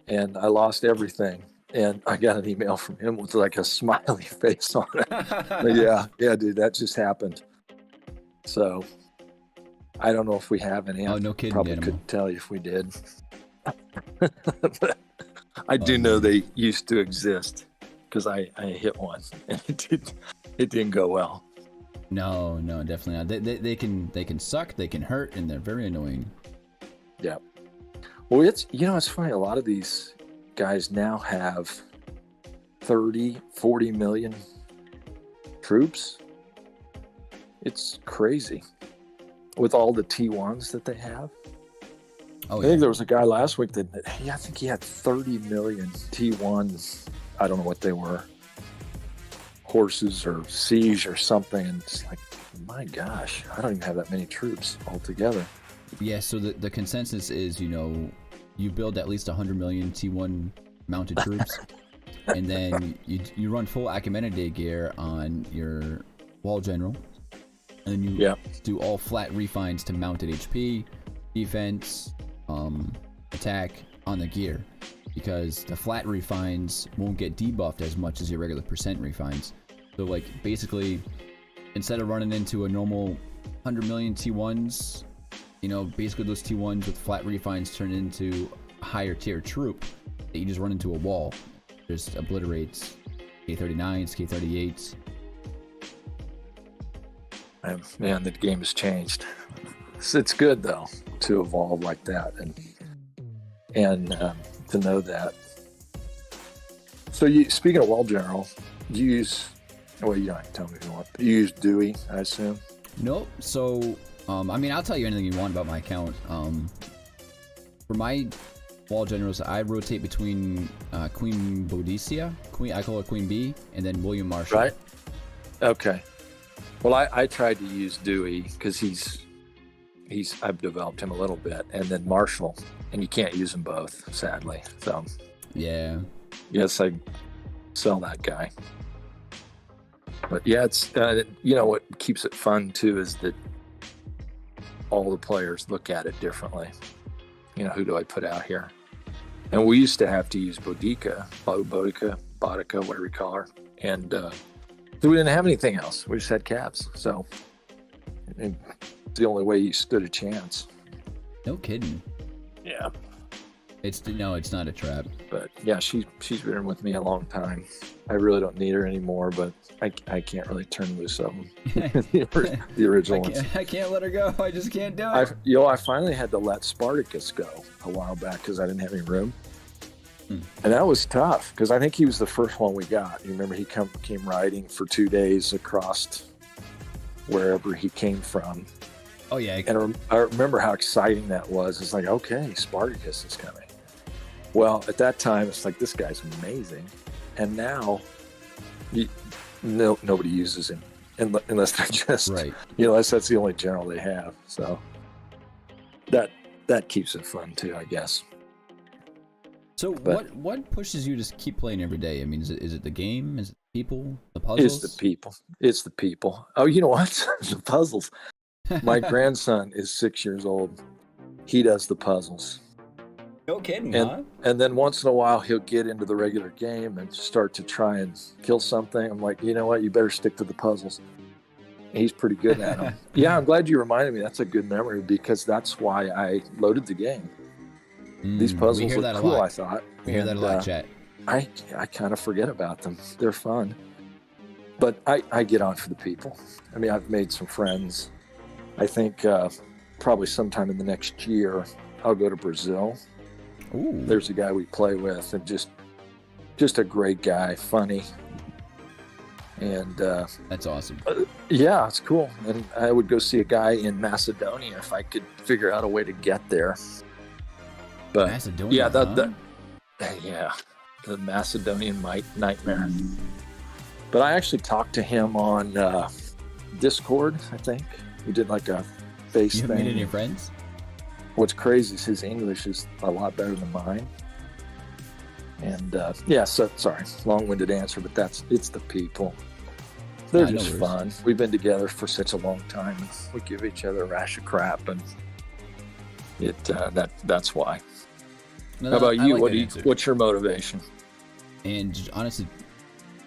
and I lost everything. And I got an email from him with like a smiley face on it. yeah, dude, that just happened. So I don't know if we have any. Oh, no kidding. Probably couldn't tell you if we did. But I do know they used to exist because I hit one and it didn't go well. No, definitely not. They can suck, they can hurt, and they're very annoying. Yeah. Well, it's funny. A lot of these guys now have 30, 40 million troops. It's crazy with all the T1s that they have. Oh, I think there was a guy last week that I think he had 30 million T1s. I don't know what they were, horses or siege or something. And it's like, my gosh, I don't even have that many troops altogether. Yeah, so the consensus is, you build at least 100 million T1 mounted troops, and then you run full Achaemenid gear on your wall general, and then you do all flat refines to mounted HP, defense, attack on the gear, because the flat refines won't get debuffed as much as your regular percent refines. So basically, instead of running into a normal 100 million T1s, basically those T1s with flat refines turn into a higher tier troop that you just run into a wall. Just obliterates K39s, K38s. Man, the game has changed. It's good though to evolve like that and to know that. So speaking of wall general, you use, well, you don't have to tell me if you want. You use Dewey, I assume? Nope. So, I'll tell you anything you want about my account. For my wall generals, I rotate between Queen Boadicea, I call her Queen B, and then William Marshall. Right. Okay. Well, I tried to use Dewey because I've developed him a little bit, and then Marshall, and you can't use them both, sadly. So yeah, yes, I sell that guy. But yeah, it's what keeps it fun too is that all the players look at it differently. Who do I put out here? And we used to have to use Boudica, whatever you call her, and so we didn't have anything else. We just had caps, so it's the only way you stood a chance. No kidding. Yeah. No, it's not a trap. But yeah, she's been with me a long time. I really don't need her anymore, but I can't really turn loose of them. the original ones. I can't let her go. I just can't do it. I finally had to let Spartacus go a while back because I didn't have any room. And that was tough because I think he was the first one we got. You remember he came riding for 2 days across wherever he came from. Oh, yeah. And I remember how exciting that was. It's like, okay, Spartacus is coming. Well, at that time, it's like, this guy's amazing. And now, nobody uses him unless they're just, right. Unless that's the only general they have. So that keeps it fun too, I guess. So what pushes you to keep playing every day? I mean, is it the game? Is it the people? The puzzles? It's the people. Oh, you know what? The puzzles. My grandson is 6 years old. He does the puzzles. No kidding, huh? And then once in a while, he'll get into the regular game and start to try and kill something. I'm like, you know what? You better stick to the puzzles. He's pretty good at them. Yeah, I'm glad you reminded me. That's a good memory because that's why I loaded the game. These puzzles look cool, I thought. We hear that a lot, chat. I kind of forget about them. They're fun. But I get on for the people. I mean, I've made some friends. I think probably sometime in the next year, I'll go to Brazil. Ooh. There's a guy we play with, and just a great guy, funny, and that's awesome. Yeah, it's cool. And I would go see a guy in Macedonia if I could figure out a way to get there. But Macedonia, yeah, the Macedonian nightmare. But I actually talked to him on Discord. I think we did like a face thing. You made any friends? What's crazy is his English is a lot better than mine. And so sorry, long-winded answer, but it's the people. They're just fun. We've been together for such a long time. We give each other a rash of crap, and that's why. No, how about you? Like what's your motivation? And honestly,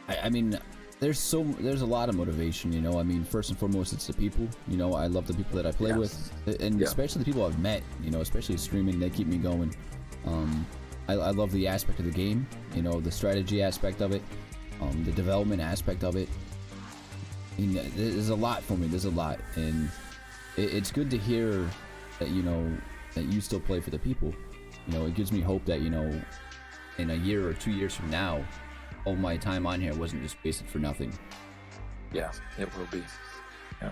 I mean, there's a lot of motivation, I mean, first and foremost, it's the people. I love the people that I play with, and especially the people I've met, especially streaming, they keep me going. I love the aspect of the game, the strategy aspect of it, the development aspect of it. I mean, there's a lot for me. There's a lot, and it's good to hear that that you still play for the people. It gives me hope that in a year or 2 years from now, all my time on here wasn't just wasted for nothing. Yeah, it will be. Yeah.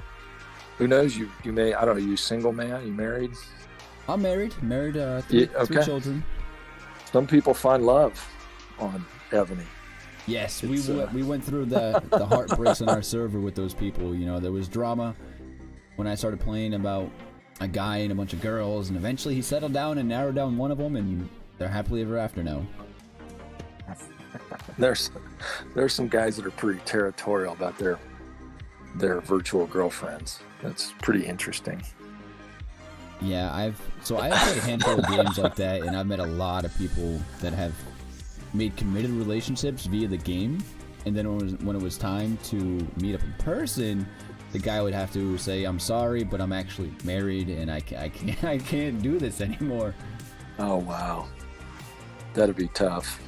Who knows? You may. I don't know. You single man? You married? I'm married. Three children. Some people find love on Evony. Yes, we went through the heartbreaks on our server with those people. There was drama when I started playing about a guy and a bunch of girls, and eventually he settled down and narrowed down one of them, and they're happily ever after now. There's some guys that are pretty territorial about their virtual girlfriends. That's pretty interesting. Yeah, I've played a handful of games like that, and I've met a lot of people that have made committed relationships via the game, and then when it was time to meet up in person, the guy would have to say, "I'm sorry, but I'm actually married, and I can't do this anymore." Oh wow, that'd be tough.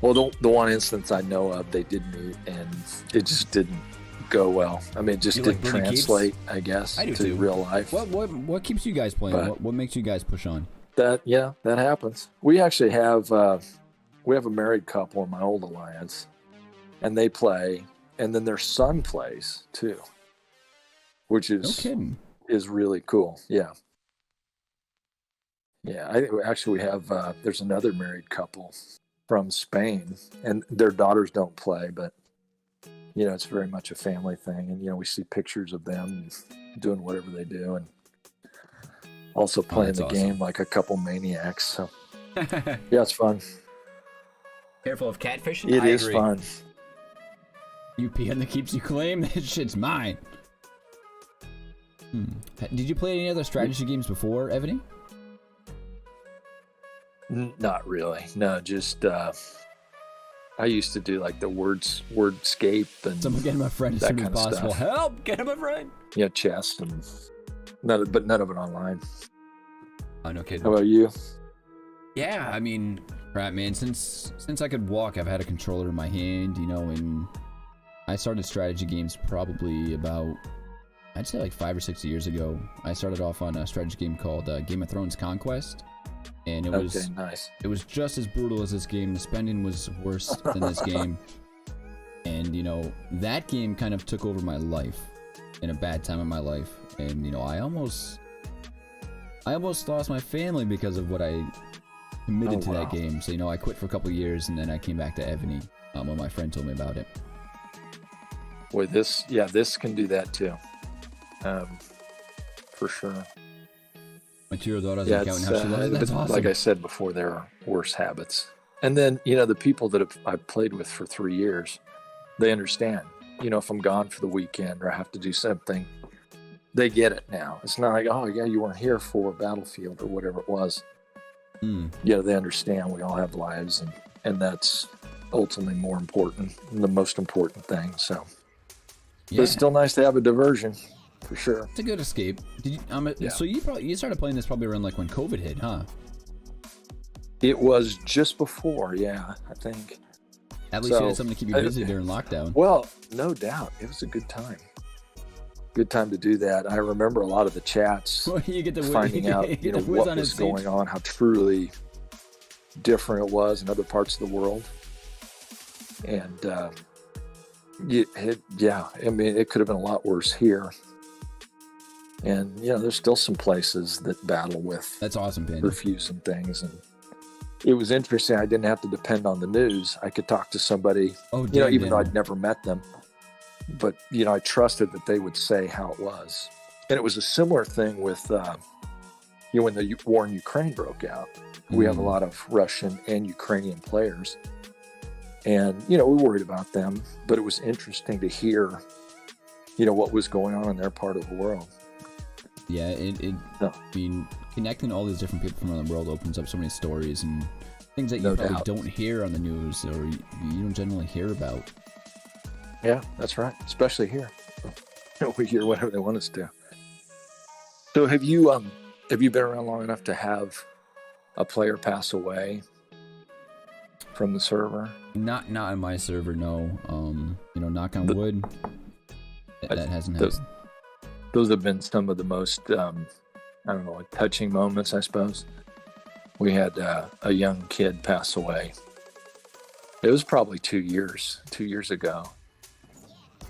Well, the one instance I know of, they did meet, and it just didn't go well. I mean, it just didn't translate, I guess, to real life. What keeps you guys playing? What makes you guys push on? That happens. We actually have a married couple in my old alliance, and they play, and then their son plays too, which is really cool. Yeah. Yeah, we have. There's another married couple from Spain, and their daughters don't play, but it's very much a family thing, and we see pictures of them doing whatever they do, and also playing the game like a couple maniacs. So yeah, it's fun. Careful of catfishing. It is fun. UPN that keeps you claim that shit's mine. Did you play any other strategy games before, Evony? Not really. No, just I used to do like the wordscape and someone get him a friend as soon as possible. Help! Get him a friend. Yeah, chess and none of it online. Oh, no kidding. How about you? Yeah, I mean, crap, man. Since I could walk, I've had a controller in my hand, you know, and I started strategy games probably about, I'd say like 5 or 6 years ago. I started off on a strategy game called Game of Thrones Conquest, and it was nice. It was just as brutal as this game. The spending was worse than this game, and you know that game kind of took over my life in a bad time in my life, and you know I almost lost my family because of what I committed to that game. So you know I quit for a couple years, and then I came back to Evony when my friend told me about it. Boy, this can do that too, for sure. Material daughter's account, how she loves it. That's awesome. Like I said before, there are worse habits. And then, you know, the people that I've played with for 3 years, they understand. You know, if I'm gone for the weekend or I have to do something, they get it now. It's not like, oh, yeah, you weren't here for Battlefield or whatever it was. You know, they understand we all have lives, and that's ultimately more important, the most important thing. So, but it's still nice to have a diversion. For sure. It's a good escape. Did you, So you started playing this probably around like when COVID hit, huh? It was just before, yeah, I think. At least you had something to keep you busy during lockdown. Well, no doubt. It was a good time. Good time to do that. I remember a lot of the chats, you get to finding out you know, what was going on, how truly different it was in other parts of the world. And, I mean, it could have been a lot worse here. And, you know, there's still some places that battle with that's awesome, Panda. Curfews and things. And it was interesting. I didn't have to depend on the news. I could talk to somebody, you know, even though I'd never met them. But, you know, I trusted that they would say how it was. And it was a similar thing with, you know, when the war in Ukraine broke out. We have a lot of Russian and Ukrainian players. And, you know, we worried about them. But it was interesting to hear, you know, what was going on in their part of the world. Yeah, I mean, connecting all these different people from around the world opens up so many stories and things that you probably don't hear on the news or you don't generally hear about. Yeah, that's right. Especially here. We hear whatever they want us to. So have you been around long enough to have a player pass away from the server? Not in my server, no. You know, knock on wood. That hasn't happened. Those have been some of the most, I don't know, like touching moments, I suppose. We had a young kid pass away. It was probably 2 years ago.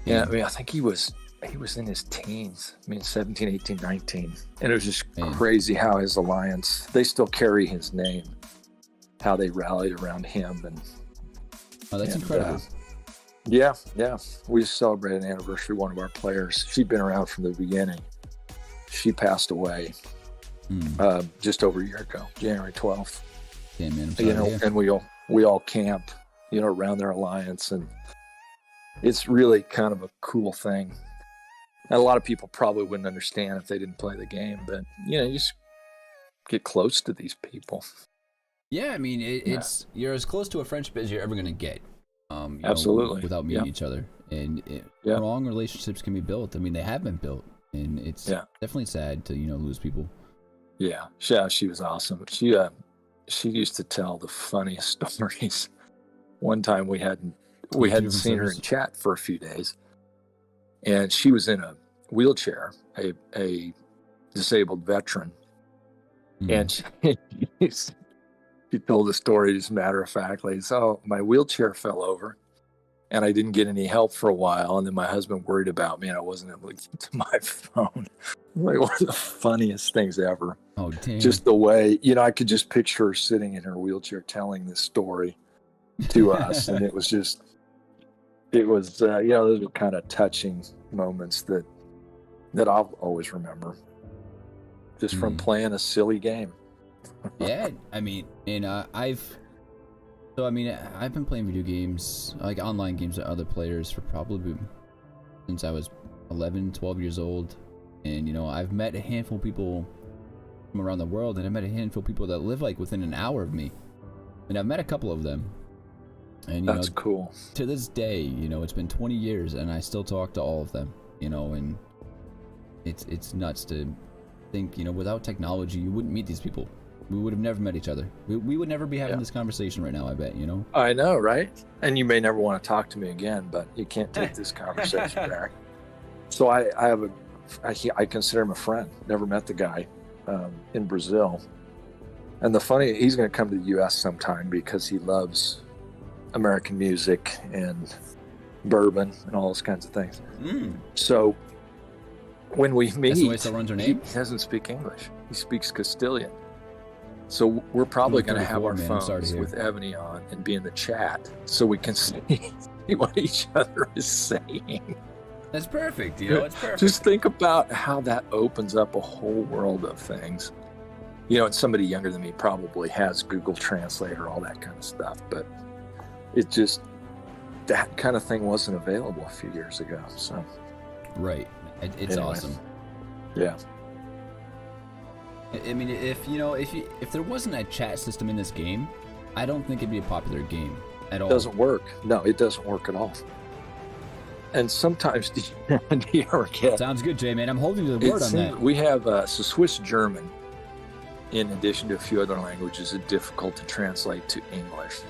Yeah, I mean, I think he was in his teens. I mean, 17, 18, 19. And it was just crazy how his alliance, they still carry his name, how they rallied around him. And that's incredible. Yeah. We just celebrated an anniversary of one of our players. She'd been around from the beginning. She passed away just over a year ago, January 12th. Damn, man, I'm sorry, you know, and we all camp, you know, around their alliance, and it's really kind of a cool thing. And a lot of people probably wouldn't understand if they didn't play the game, but you know, you just get close to these people. Yeah, I mean, it's you're as close to a friendship as you're ever gonna get. Absolutely. Without meeting each other, and long relationships can be built. I mean, they have been built, and it's definitely sad to lose people. Yeah, she was awesome. She used to tell the funniest stories. One time we hadn't seen her in chat for a few days, and she was in a wheelchair, a disabled veteran, and she told the story just matter of factly. So my wheelchair fell over and I didn't get any help for a while. And then my husband worried about me and I wasn't able to get to my phone. Like one of the funniest things ever. Oh, damn. Just the way, I could just picture her sitting in her wheelchair telling this story to us. And it was those are kind of touching moments that I'll always remember just from playing a silly game. Yeah, I mean, and I've been playing video games, like online games with other players for probably since I was 11, 12 years old. And, I've met a handful of people from around the world, and I've met a handful of people that live like within an hour of me. And I've met a couple of them. And, that's cool. To this day, it's been 20 years and I still talk to all of them, and it's nuts to think, without technology, you wouldn't meet these people. We would have never met each other. We would never be having Yeah. this conversation right now, I bet, you know? I know, right? And you may never want to talk to me again, but you can't take this conversation back. So I consider him a friend. Never met the guy in Brazil. And he's going to come to the U.S. sometime because he loves American music and bourbon and all those kinds of things. So when we meet, That's the way it runs her he name? doesn't speak English. He speaks Castilian. So we're probably going to have our 34, man. I'm sorry to phones hear. with Evony on and be in the chat so we can see what each other is saying. That's perfect, you know, it's perfect. Just think about how that opens up a whole world of things. You know, and somebody younger than me probably has Google Translate or all that kind of stuff, but it just, that kind of thing wasn't available a few years ago. So, Right. It's Anyway. awesome. yeah. I mean, if there wasn't a chat system in this game, I don't think it'd be a popular game at all. It doesn't work. No, it doesn't work at all. And sometimes, do you ever get, Sounds good, Jay, man. I'm holding to the word on that. we have so Swiss German, in addition to a few other languages, is difficult to translate to English.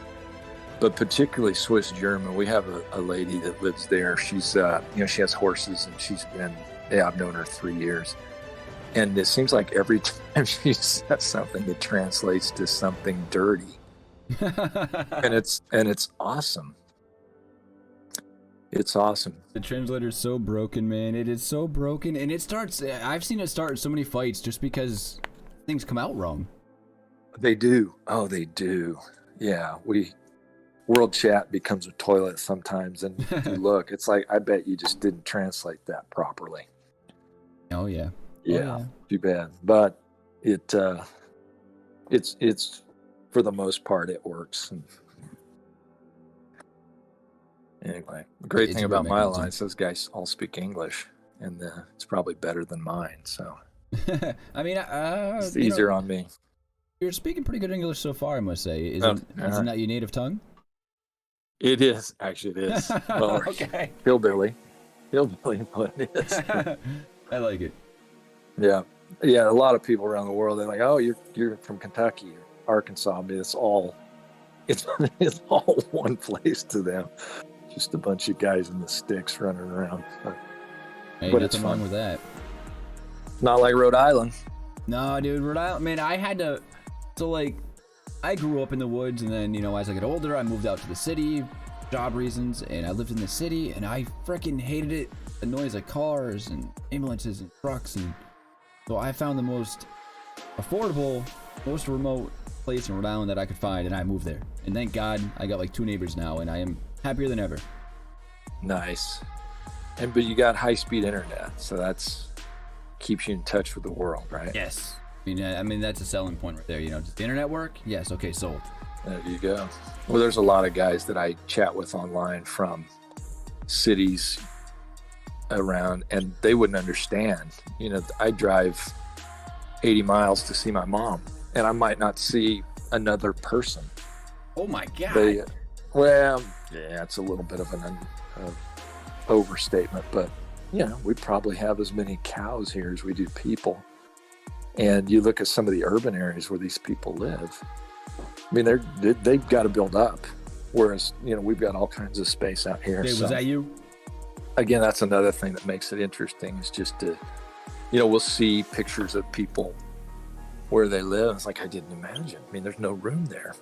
But particularly Swiss German, we have a lady that lives there. She's, she has horses, and I've known her 3 years. And it seems like every time she says something, it translates to something dirty, and it's awesome. It's awesome. The translator's so broken, man. It is so broken, and I've seen it start so many fights just because things come out wrong. They do. Oh, they do. Yeah, World Chat becomes a toilet sometimes, and if you look, it's like, I bet you just didn't translate that properly. Oh yeah. Yeah, too bad. But it's for the most part it works. And anyway, the great It's thing a great about my mechanism. alliance, those guys all speak English, and it's probably better than mine. So I mean, it's easier on me. You're speaking pretty good English so far, I must say. Isn't that your native tongue? It is, actually, it is. Well, Okay. hillbilly, but it is. I like it. Yeah. A lot of people around the world, they're like, "Oh, you're from Kentucky or Arkansas." I mean, it's all one place to them. Just a bunch of guys in the sticks running around. Hey, But it's nothing wrong fun. with that. Not like Rhode Island. No, dude, Rhode Island, man, I grew up in the woods, and then, as I get older, I moved out to the city, job reasons, and I lived in the city, and I freaking hated it. The noise of cars and ambulances and trucks, and so I found the most affordable, most remote place in Rhode Island that I could find, and I moved there. And thank God I got like 2 neighbors now, and I am happier than ever. Nice. But you got high-speed internet, so that's keeps you in touch with the world, right? Yes. I mean that's a selling point right there. Does the internet work? Yes. Okay, sold. There you go. Well, there's a lot of guys that I chat with online from cities around, and they wouldn't understand. I drive 80 miles to see my mom, and I might not see another person. Oh my God. It's a little bit of an overstatement, but we probably have as many cows here as we do people. And you look at some of the urban areas where these people live. I mean, they've got to build up, whereas we've got all kinds of space out here. Hey, was that you? Again, that's another thing that makes it interesting, is just to, we'll see pictures of people where they live. It's like, I didn't imagine. I mean, there's no room there.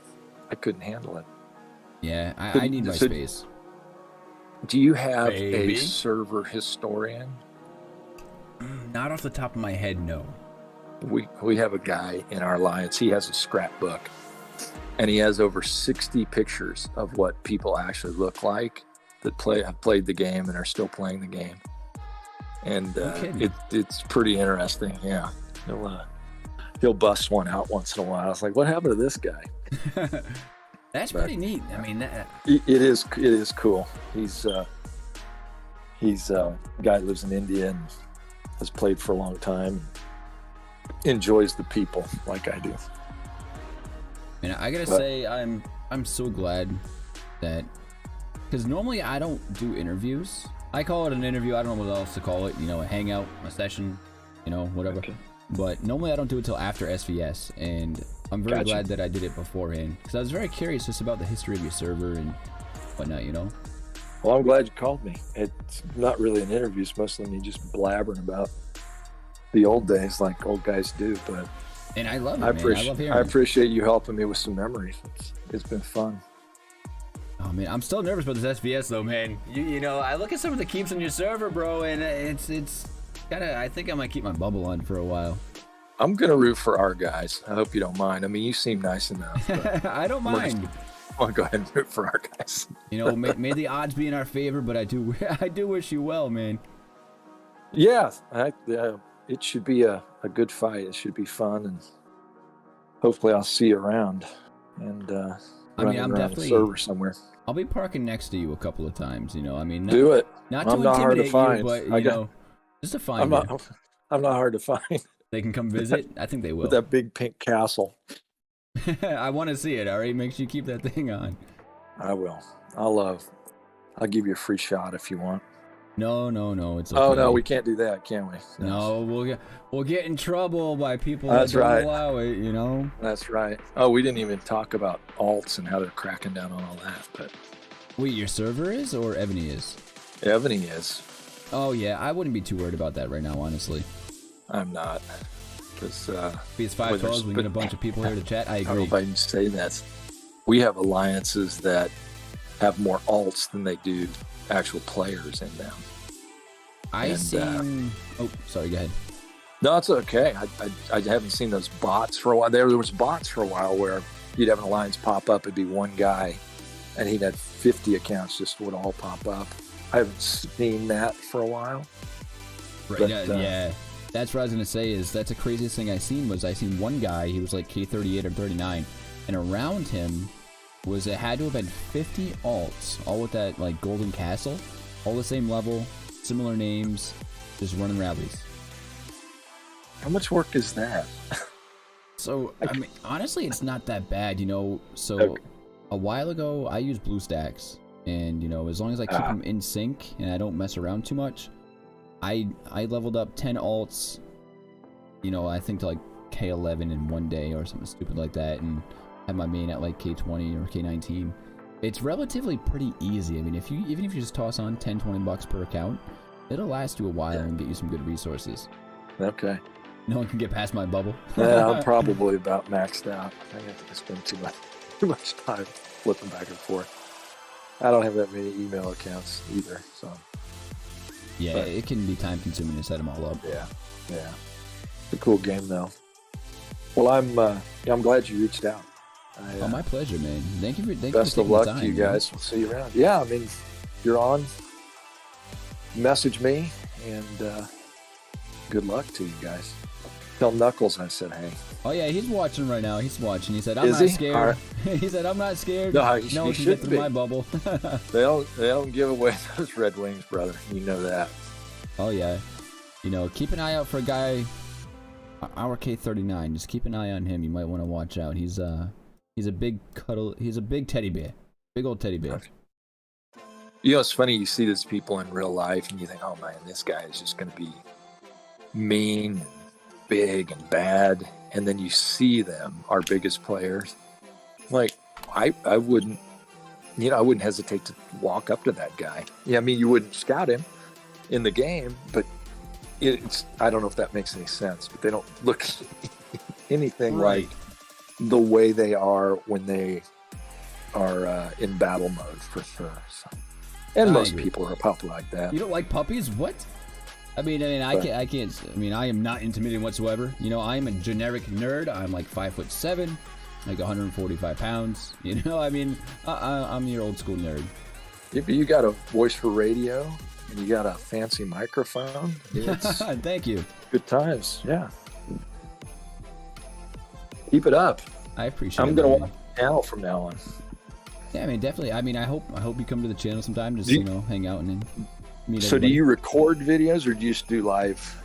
I couldn't handle it. Yeah, I need my space. Do you have Baby? a server historian? Not off the top of my head, no. We have a guy in our alliance. He has a scrapbook, and he has over 60 pictures of what people actually look like that have played the game and are still playing the game. And it's pretty interesting. Yeah, he'll bust one out once in a while. It's like, what happened to this guy? That's pretty neat. I mean, it is cool. He's a guy that lives in India and has played for a long time. Enjoys the people like I do. And I gotta say, I'm so glad that, because normally I don't do interviews. I call it an interview. I don't know what else to call it. A hangout, a session, whatever. Okay. but normally I don't do it till after SvS, and I'm very glad that I did it beforehand because I was very curious just about the history of your server and whatnot, you know. Well, I'm glad you called me. It's not really an interview; it's mostly me just blabbering about the old days, like old guys do. But and I love it, man. I love hearing I appreciate you helping me with some memories. It's been fun. Oh man, I'm still nervous about this SvS though, man. You know, I look at some of the keeps on your server, bro, and it's gotta. I think I might keep my bubble on for a while. I'm gonna root for our guys. I hope you don't mind. I mean, you seem nice enough. I don't mind. I want to go ahead and root for our guys. You know, may the odds be in our favor, but I do wish you well, man. Yeah, it should be a good fight. It should be fun, and hopefully I'll see you around. And I mean, I'm definitely server somewhere. I'll be parking next to you a couple of times. You know, I mean, do it. Not to intimidate you, but you know, just to find. I'm not hard to find. They can come visit. I think they will. With that big pink castle. I want to see it. All right, make sure you keep that thing on. I will. I'll give you a free shot if you want. No, it's okay. Oh no, we can't do that, can we? No, we'll get in trouble by people that don't allow it, you know. That's right. Oh, we didn't even talk about alts and how they're cracking down on all that. But wait, your server is or Evony is? Evony is. Oh yeah, I wouldn't be too worried about that right now, honestly. I'm not. Because it's 512, we get a bunch of people here to chat. I agree. I don't know if I can say that. We have alliances that have more alts than they do actual players in them. Oh, sorry, go ahead. No, it's okay. I haven't seen those bots for a while. There was bots for a while where you'd have an alliance pop up. It'd be one guy, and he'd have 50 accounts just would all pop up. I haven't seen that for a while. Right, but, yeah. That's what I was gonna say. Is that's the craziest thing I seen one guy. He was like K38 or 39, and around him it had to have been 50 alts, all with that like golden castle, all the same level, similar names, just running rallies. How much work is that? So I mean, honestly, it's not that bad, you know. So a while ago, I used BlueStacks, and you know, as long as I keep them in sync and I don't mess around too much. I leveled up 10 alts, you know, I think to like K11 in one day or something stupid like that, and had my main at like K20 or K19. It's relatively pretty easy. I mean, even if you just toss on $10-20 per account, it'll last you a while and get you some good resources. Okay. No one can get past my bubble. Yeah, I'm probably about maxed out. I have to spend too much time flipping back and forth. I don't have that many email accounts either, so. Yeah, but it can be time consuming to set them all up. Yeah. It's a cool game though. Well, I'm glad you reached out. My pleasure, man. Thank you for taking best of luck the time, to you guys. We'll see you around. Yeah, I mean, if you're on, message me, and good luck to you guys. Tell Knuckles I said hey. Oh yeah, he's watching right now. He's watching. He said, "I'm not scared." Right. He said, "I'm not scared." No, no one can get through my bubble. They don't give away those Red Wings, brother. You know that. Oh yeah, you know, keep an eye out for a guy. Our K39. Just keep an eye on him. You might want to watch out. He's a big He's a big teddy bear. Big old teddy bear. Okay. You know, it's funny. You see these people in real life, and you think, "Oh man, this guy is just going to be mean and big and bad." And then you see them, our biggest players. Like, I wouldn't, you know, I wouldn't hesitate to walk up to that guy. Yeah, I mean, you wouldn't scout him in the game, but I don't know if that makes any sense, but they don't look anything like the way they are when they are in battle mode, for sure. So. And most people are probably like that. You don't like puppies? What? I mean, I can't. I mean, I am not intimidating whatsoever. You know, I am a generic nerd. I'm like 5'7", like 145 pounds. You know, I mean, I'm your old school nerd. Yeah, but you got a voice for radio, and you got a fancy microphone. Thank you. Good times. Yeah. Keep it up. I appreciate it. I'm gonna watch the channel from now on. Yeah, I mean, definitely. I mean, I hope you come to the channel sometime. Just you know, hang out and meet so everybody. Do you record videos or do you just do live?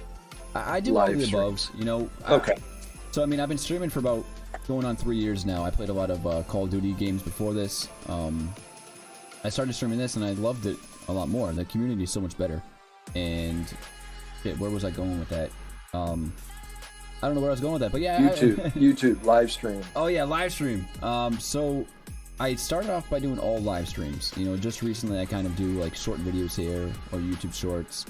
I do all the above. You know. Okay. So I mean, I've been streaming for about going on 3 years now. I played a lot of Call of Duty games before this. I started streaming this and I loved it a lot more. The community is so much better. And where was I going with that? I don't know where I was going with that, but yeah. YouTube live stream. Oh yeah, live stream. So I started off by doing all live streams. You know, just recently I kind of do like short videos here or YouTube shorts.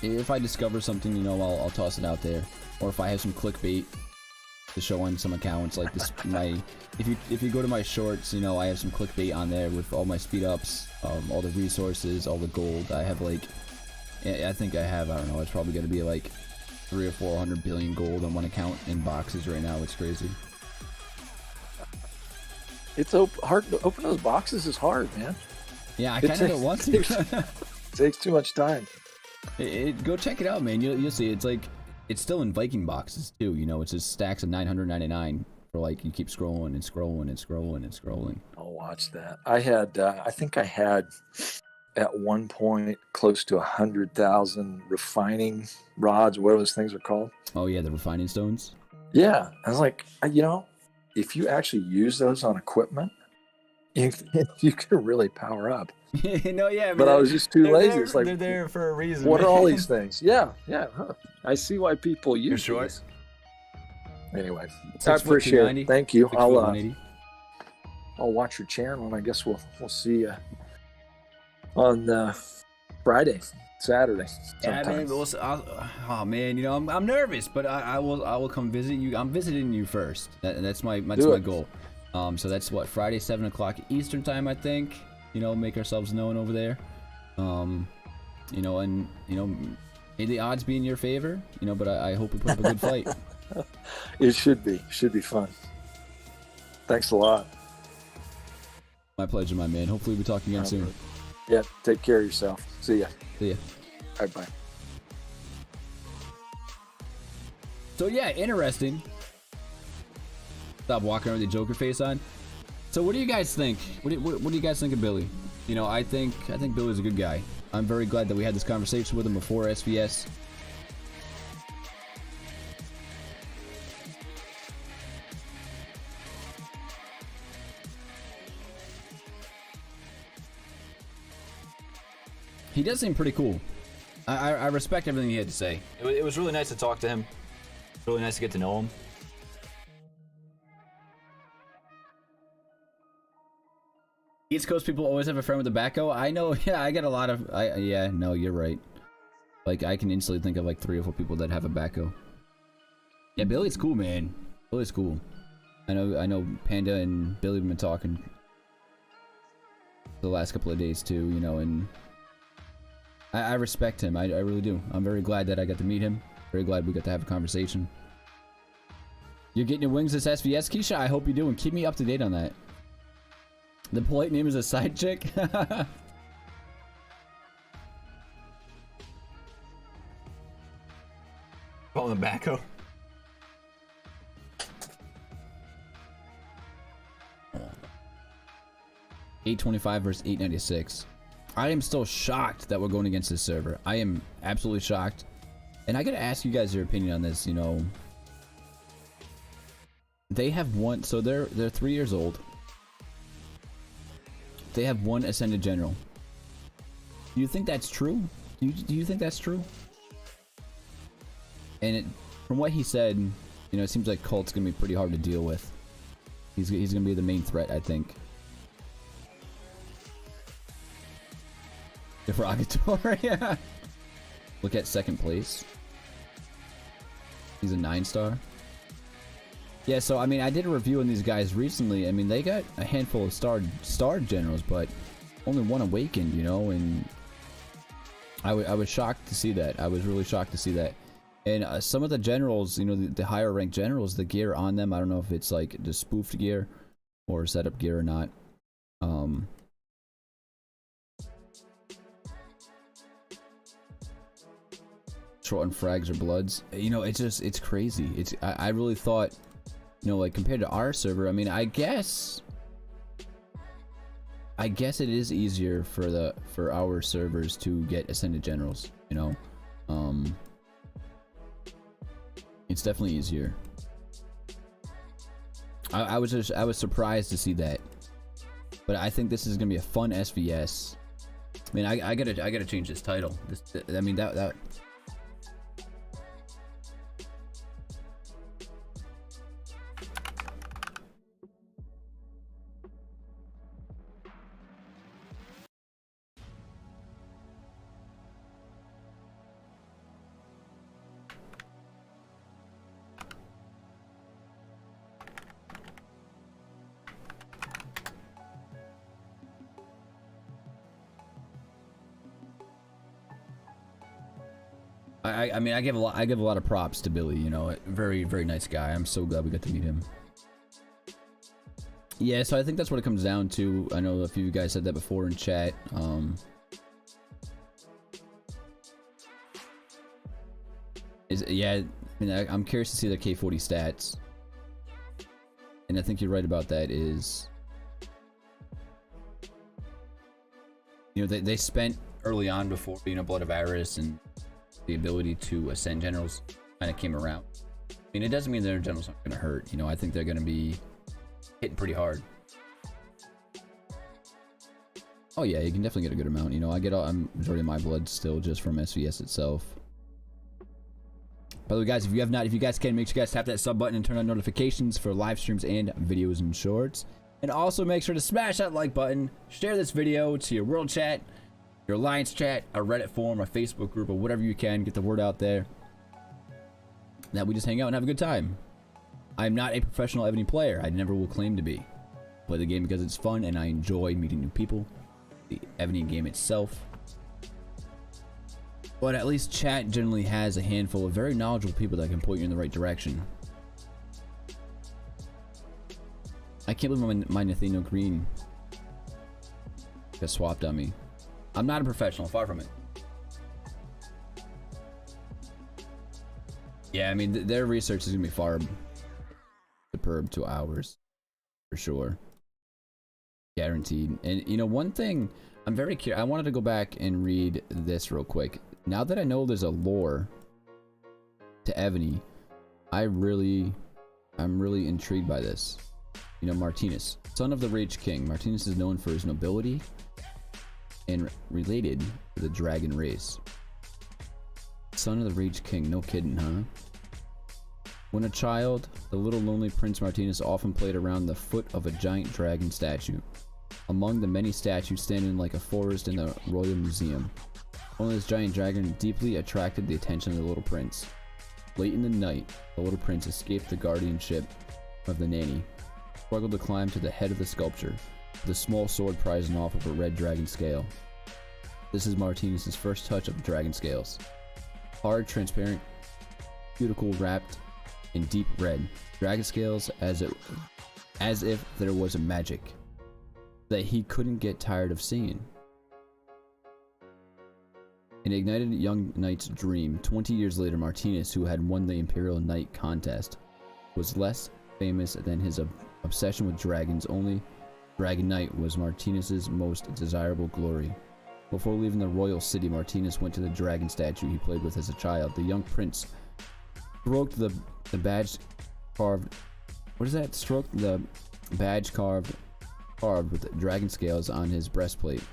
If I discover something, you know, I'll toss it out there. Or if I have some clickbait to show on some accounts, like this, if you go to my shorts, you know, I have some clickbait on there with all my speed ups, all the resources, all the gold. I have like, I think I have, I don't know, it's probably gonna be like 300 or 400 billion gold on one account in boxes right now. It's crazy. It's hard to open those boxes. Is hard, man. Yeah, I kind of don't want to. Takes too much time. Go check it out, man. You'll see. It's like, it's still in Viking boxes too. You know, it's just stacks of 999 for like, you keep scrolling and scrolling and scrolling and scrolling. I'll watch that. I had, I think I had at one point close to 100,000 refining rods, whatever those things are called. Oh yeah, the refining stones. Yeah, I was like, you know, if you actually use those on equipment, you can really power up. No, yeah, but I was just too lazy. There, it's like, they're there for a reason. What are all these things? Yeah. Huh. I see why people use these. Anyway, I appreciate it. Thank you. I'll watch your channel, and I guess we'll see you on Friday, Saturday. Yeah, man. Oh man, you know, I'm nervous, but I will come visit you. I'm visiting you first. That's my goal. So that's what, Friday, 7 o'clock Eastern time, I think. You know, make ourselves known over there. You know, and you know, may the odds be in your favor. You know, but I hope we put up a good fight. It should be fun. Thanks a lot. My pleasure, my man. Hopefully we talk again soon. Yeah, take care of yourself. See ya. See ya. All right, bye. So yeah, interesting. Stop walking around with the Joker face on. So what do you guys think? What do you guys think of Billy? You know, I think Billy's a good guy. I'm very glad that we had this conversation with him before SvS. He does seem pretty cool. I respect everything he had to say. It was really nice to talk to him. Really nice to get to know him. East Coast people always have a friend with a backhoe. I know. Yeah, I get a lot of. Yeah, no, you're right. Like, I can instantly think of like 3 or 4 people that have a backhoe. Yeah, Billy's cool, man. Billy's cool. I know. Panda and Billy have been talking the last couple of days too. You know, and I respect him. I really do. I'm very glad that I got to meet him. Very glad we got to have a conversation. You're getting your wings this SvS, Keisha? I hope you do, and keep me up to date on that. The polite name is a side chick? Call him backhoe. $825 versus $896. I am still shocked that we're going against this server. I am absolutely shocked. And I gotta ask you guys your opinion on this, you know. They have one, so they're 3 years old. They have one Ascended General. Do you think that's true? Do you think that's true? And from what he said, you know, it seems like Cult's gonna be pretty hard to deal with. He's gonna be the main threat, I think. Derogatory, yeah. Look at second place. He's a 9-star. Yeah, so I mean, I did a review on these guys recently. I mean, they got a handful of star generals, but only one awakened, you know. And I was shocked to see that. I was really shocked to see that. And some of the generals, you know, the higher ranked generals, the gear on them, I don't know if it's like the spoofed gear or setup gear or not. Short on frags or bloods, you know, it's crazy. I really thought, you know, like compared to our server, I mean, I guess it is easier for our servers to get Ascended Generals, you know. It's definitely easier. I was surprised to see that, but I think this is gonna be a fun SvS. I mean, I gotta change this title. I mean, that I mean, I give a lot of props to Billy, you know, very, very nice guy. I'm so glad we got to meet him. Yeah, so I think that's what it comes down to. I know a few of you guys said that before in chat. Yeah, I mean, I'm curious to see their K40 stats. And I think you're right about that is... You know, they spent early on before, you know, Blood of Iris and the ability to ascend generals kind of came around. I mean, it doesn't mean their generals aren't going to hurt. You know, I think they're going to be hitting pretty hard. Oh yeah, you can definitely get a good amount. You know, I get majority of my blood still just from SvS itself. By the way, guys, if you guys can, make sure you guys tap that sub button and turn on notifications for live streams and videos and shorts. And also make sure to smash that like button, share this video to your world chat, your alliance chat, a Reddit forum, a Facebook group, or whatever you can. Get the word out there that we just hang out and have a good time. I'm not a professional Evony player. I never will claim to be. Play the game because it's fun and I enjoy meeting new people. The Evony game itself. But at least chat generally has a handful of very knowledgeable people that can point you in the right direction. I can't believe my Nathaniel Green got swapped on me. I'm not a professional, far from it. Yeah, I mean, their research is going to be far superb to ours. For sure. Guaranteed. And, you know, one thing, I'm very curious. I wanted to go back and read this real quick. Now that I know there's a lore to Evony, I'm really intrigued by this. You know, Martinez, son of the Rage King. Martinez is known for his nobility and related to the dragon race. Son of the Rage King, no kidding, huh? When a child, the little lonely Prince Martinez often played around the foot of a giant dragon statue. Among the many statues standing like a forest in the Royal Museum, one of this giant dragon deeply attracted the attention of the little prince. Late in the night, the little prince escaped the guardianship of the nanny, struggled to climb to the head of the sculpture, with a small sword prizing off of a red dragon scale. This is Martinez's first touch of the dragon scales. Hard, transparent, cuticle wrapped in deep red, dragon scales as if there was a magic that he couldn't get tired of seeing. An ignited young knight's dream. 20 years later, Martinez, who had won the Imperial Knight contest, was less famous than his obsession with dragons. Only Dragon Knight was Martinez's most desirable glory. Before leaving the royal city, Martinez went to the dragon statue he played with as a child. The young prince stroked the badge carved... What is that? Stroked the badge carved with dragon scales on his breastplate,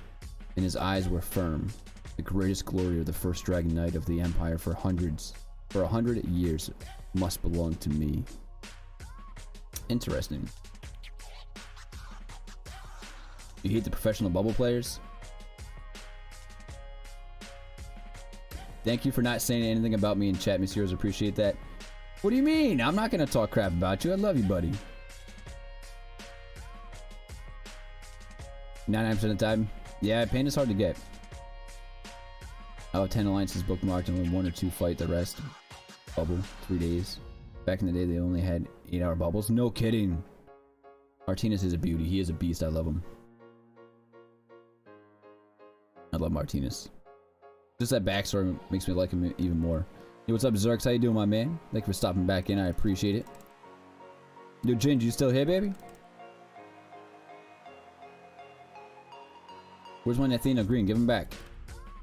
and his eyes were firm. The greatest glory of the first Dragon Knight of the Empire for 100 years must belong to me. Interesting. You hate the professional bubble players? Thank you for not saying anything about me in chat, Miss Heroes. Appreciate that. What do you mean? I'm not gonna talk crap about you. I love you, buddy. 99% of the time. Yeah, pain is hard to get. I have 10 alliances bookmarked and only 1 or 2 fight, the rest bubble. 3 days. Back in the day, they only had 8-hour bubbles. No kidding. Martinez is a beauty. He is a beast. I love him. I love Martinez. Just that backstory makes me like him even more. Hey, what's up, Zerx? How you doing, my man? Thank you for stopping back in. I appreciate it. Yo, Ginge, you still here, baby? Where's my Nathaniel Green? Give him back.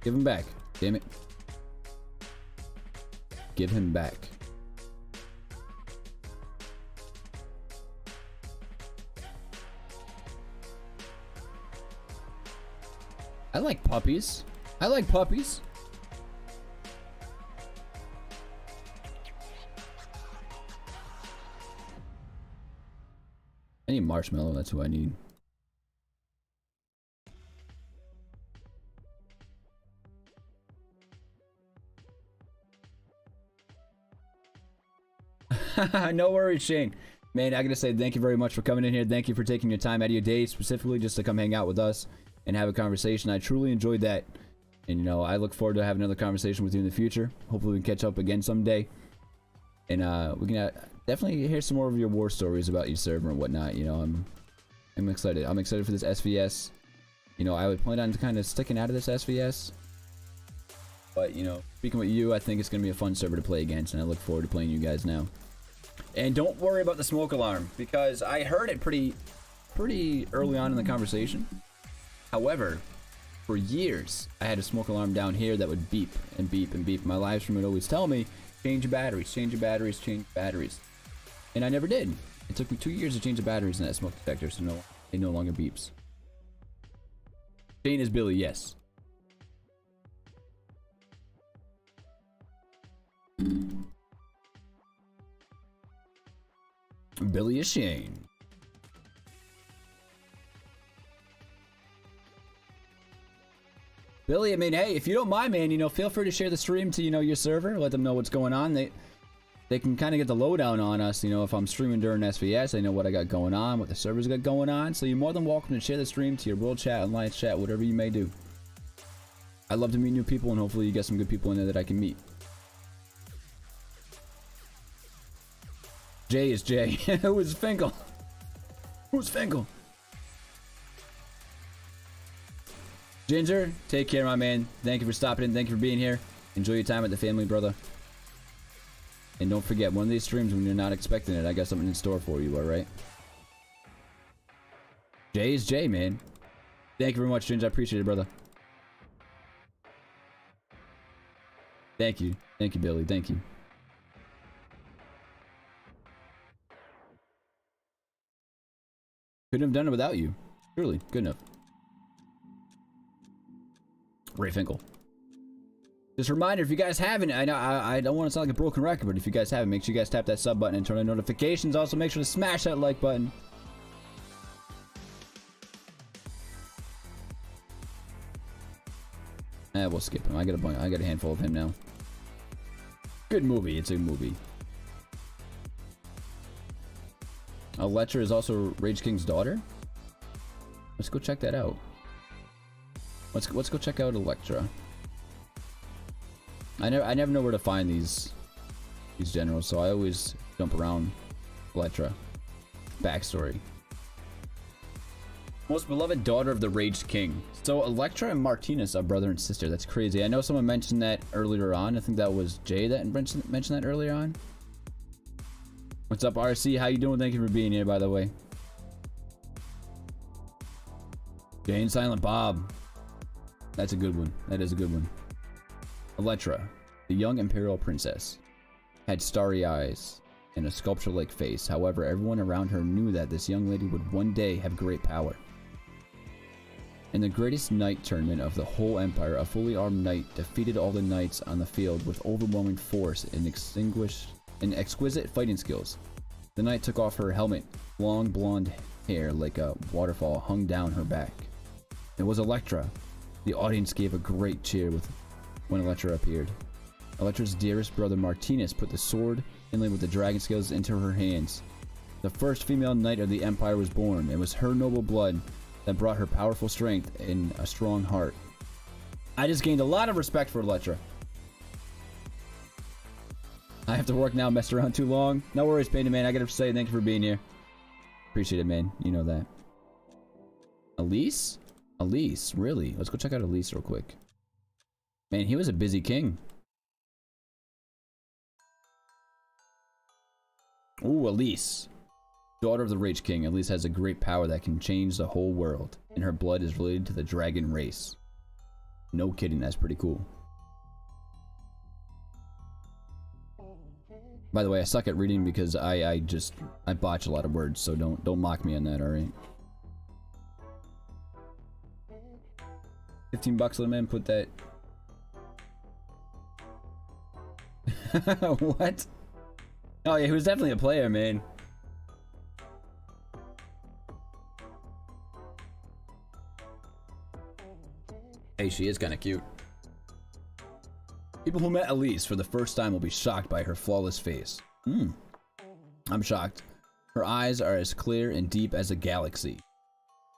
Give him back. Damn it. Give him back. I like puppies. I like puppies. I need marshmallow. That's who I need. No worries, Shane. Man, I gotta say thank you very much for coming in here. Thank you for taking your time out of your day specifically just to come hang out with us and have a conversation. I truly enjoyed that. And you know, I look forward to having another conversation with you in the future. Hopefully we can catch up again someday. And we can definitely hear some more of your war stories about your server and whatnot. You know, I'm excited. I'm excited for this SvS. You know, I would plan on kind of sticking out of this SvS. But, you know, speaking with you, I think it's going to be a fun server to play against, and I look forward to playing you guys now. And don't worry about the smoke alarm, because I heard it pretty early on in the conversation. However, for years, I had a smoke alarm down here that would beep and beep and beep. My live stream would always tell me, change your batteries, change your batteries, change your batteries. And I never did. It took me 2 years to change the batteries in that smoke detector, so no, it no longer beeps. Shane is Billy, yes. Billy is Shane. Billy, I mean, hey, if you don't mind, man, you know, feel free to share the stream to, you know, your server. Let them know what's going on. They can kind of get the lowdown on us. You know, if I'm streaming during SvS, they know what I got going on, what the servers got going on. So you're more than welcome to share the stream to your world chat, alliance chat, whatever you may do. I love to meet new people, and hopefully you get some good people in there that I can meet. Jay is Jay. Who is Finkel? Who's Finkel? Ginger, take care, my man. Thank you for stopping in. Thank you for being here. Enjoy your time with the family, brother. And don't forget, one of these streams when you're not expecting it, I got something in store for you, alright? Jay is Jay, man. Thank you very much, Ginger. I appreciate it, brother. Thank you. Thank you, Billy. Thank you. Couldn't have done it without you. Truly. Good enough. Ray Finkel. Just a reminder, if you guys haven't, I know I don't want to sound like a broken record, but if you guys haven't, make sure you guys tap that sub button and turn on notifications. Also, make sure to smash that like button. We'll skip him. I got a handful of him now. Good movie. It's a movie. Electra is also Rage King's daughter. Let's go check that out. Let's go check out Electra. I never know where to find these generals, so I always jump around Electra. Backstory. Most beloved daughter of the Rage King. So Electra and Martinez are brother and sister. That's crazy. I know someone mentioned that earlier on. I think that was Jay that mentioned that earlier on. What's up, RC? How you doing? Thank you for being here, by the way. Jane Silent Bob. That's a good one. That is a good one. Electra, the young imperial princess, had starry eyes and a sculpture-like face. However, everyone around her knew that this young lady would one day have great power. In the greatest knight tournament of the whole empire, a fully armed knight defeated all the knights on the field with overwhelming force and exquisite fighting skills. The knight took off her helmet. Long blonde hair like a waterfall hung down her back. It was Electra. The audience gave a great cheer when Electra appeared. Electra's dearest brother Martinez put the sword inlaid with the dragon scales into her hands. The first female knight of the empire was born. It was her noble blood that brought her powerful strength and a strong heart. I just gained a lot of respect for Electra. I have to work now, messed around too long. No worries, Painted Man. I gotta say thank you for being here. Appreciate it, man. You know that. Elise? Elise, really? Let's go check out Elise real quick. Man, he was a busy king. Ooh, Elise. Daughter of the Rage King. Elise has a great power that can change the whole world. And her blood is related to the dragon race. No kidding, that's pretty cool. By the way, I suck at reading because I botch a lot of words, so don't mock me on that, alright? 15 bucks, let him in, put that. What? Oh yeah, he was definitely a player, man. Hey, she is kind of cute. People who met Elise for the first time will be shocked by her flawless face. I'm shocked. Her eyes are as clear and deep as a galaxy.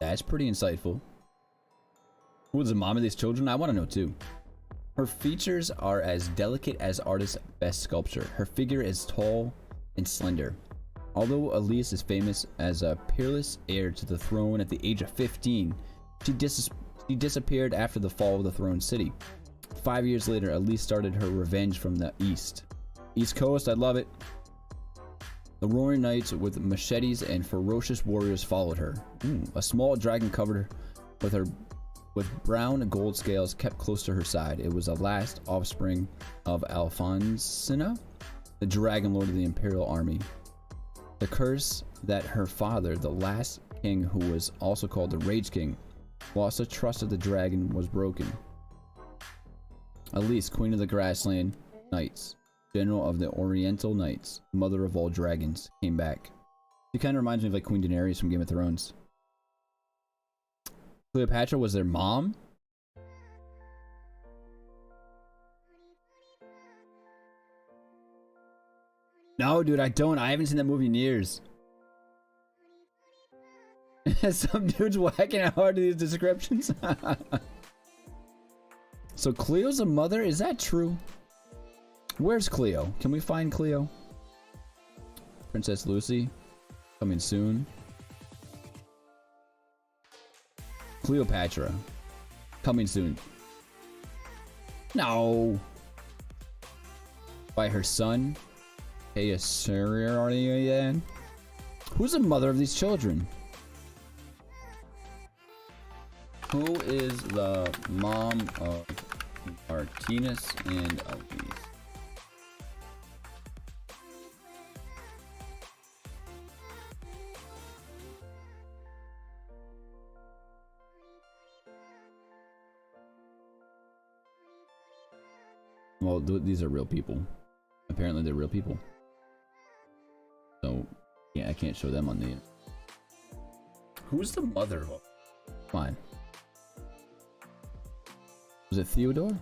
That's pretty insightful. Who was the mom of these children? I want to know too. Her features are as delicate as artist's best sculpture. Her figure is tall and slender. Although Elise is famous as a peerless heir to the throne at the age of 15, she disappeared after the fall of the throne city. 5 years later, Elise started her revenge from the east. East Coast, I love it. The roaring knights with machetes and ferocious warriors followed her. A small dragon covered her with brown and gold scales kept close to her side. It was the last offspring of Alfonsina, the dragon lord of the imperial army. The curse that her father, the last king who was also called the Rage King, lost the trust of the dragon was broken. Elise, queen of the grassland knights, general of the Oriental Knights, mother of all dragons, came back. She kind of reminds me of like Queen Daenerys from Game of Thrones. Cleopatra was their mom? No, dude, I don't. I haven't seen that movie in years. Some dude's whacking out hard to these descriptions. So Cleo's a mother? Is that true? Where's Cleo? Can we find Cleo? Princess Lucy. Coming soon. Cleopatra. Coming soon. No. By her son. Who's the mother of these children? Who is the mom of Martinez and Elise? Well, these are real people. Apparently they're real people. So, yeah, I can't show them on the... Who's the mother of... Fine. Was it Theodore?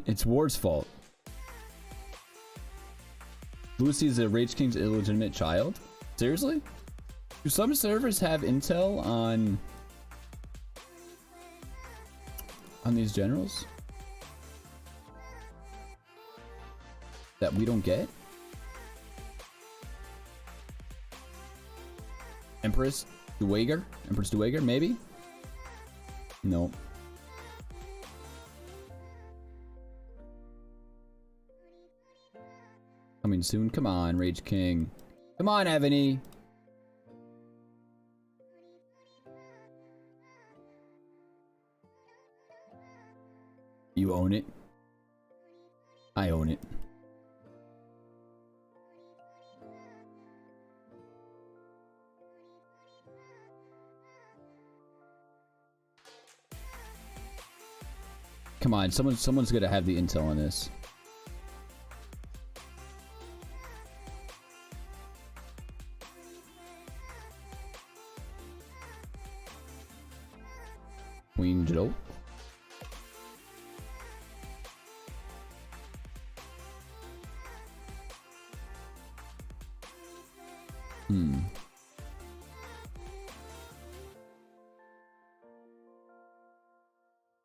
It's Ward's fault. Lucy's the Rage King's illegitimate child? Seriously? Do some servers have intel on these generals that we don't get? Empress Duwager, maybe? No. Coming soon. Come on, Rage King. Come on, Evony. You own it. I own it. Come on, someone's gonna have the intel on this. Queen Joe.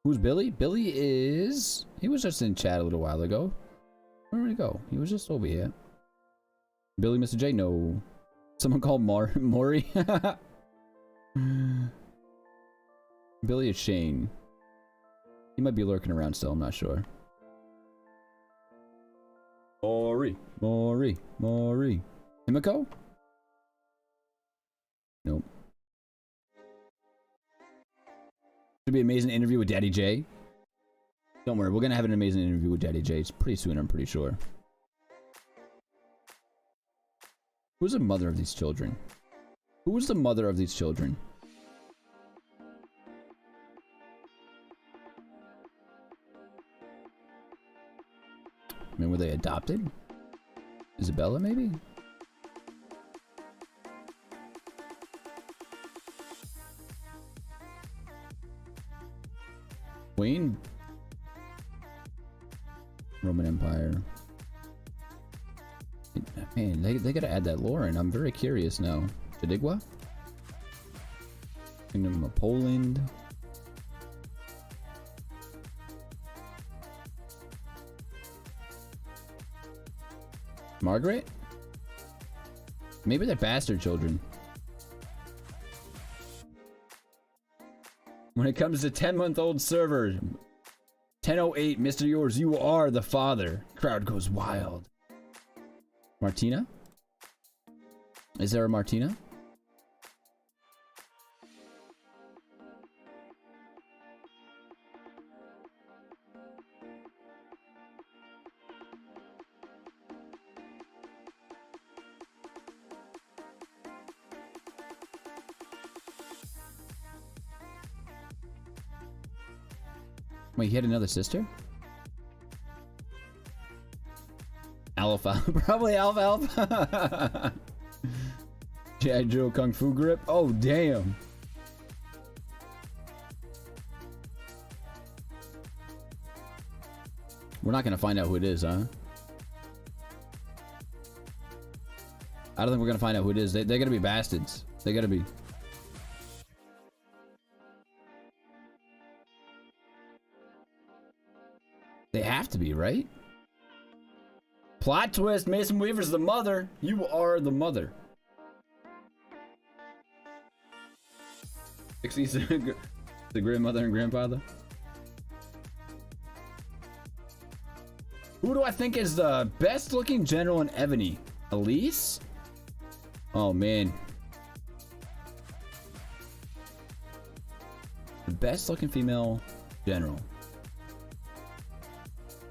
Who's Billy? Billy is... He was just in chat a little while ago. Where did he go? He was just over here. Billy, Mr. J? No. Someone called Maury? Billy is Shane. He might be lurking around still, I'm not sure. Maury. Himiko? Nope. Should be an amazing interview with Daddy J. Don't worry, we're gonna have an amazing interview with Daddy J. It's pretty soon, I'm pretty sure. Who's the mother of these children? Who was the mother of these children? I mean, were they adopted? Isabella, maybe? Wayne? Roman Empire. Man, they gotta add that lore in. I'm very curious now. Jadigua? Kingdom of Poland. Margaret? Maybe they're bastard children. When it comes to 10-month-old server, 1008, Mr. Yours, you are the father. Crowd goes wild. Martina? Is there a Martina? Wait, he had another sister? Alpha. Probably Alpha. G.I. Joe Kung Fu Grip? Oh, damn. We're not gonna find out who it is, huh? I don't think we're gonna find out who it is. They're gonna be bastards. They gotta be. They have to be, right? Plot twist, Mason Weaver's the mother. You are the mother. 60s, the grandmother and grandfather. Who do I think is the best looking general in Evony? Elise? Oh man. The best looking female general.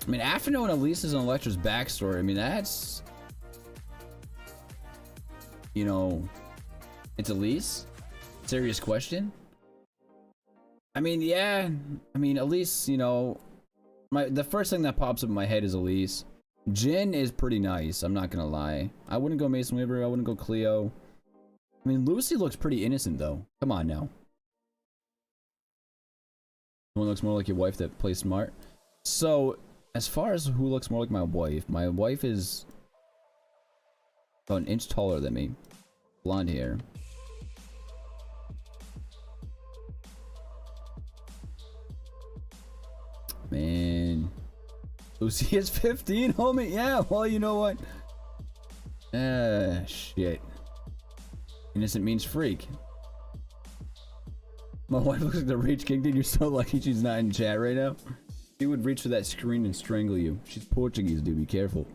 I mean, after knowing Elise's and Electra's backstory, I mean, that's... You know... It's Elise? Serious question? I mean, yeah. I mean, Elise, you know... The first thing that pops up in my head is Elise. Jin is pretty nice, I'm not gonna lie. I wouldn't go Mason Weaver, I wouldn't go Cleo. I mean, Lucy looks pretty innocent, though. Come on, now. One looks more like your wife that plays smart. So... As far as who looks more like my wife is about an inch taller than me. Blonde hair. Man. Lucy is 15, homie? Yeah, well, you know what? Shit. Innocent means freak. My wife looks like the Rage King, dude. You're so lucky she's not in chat right now. She would reach for that screen and strangle you. She's Portuguese, dude. Be careful.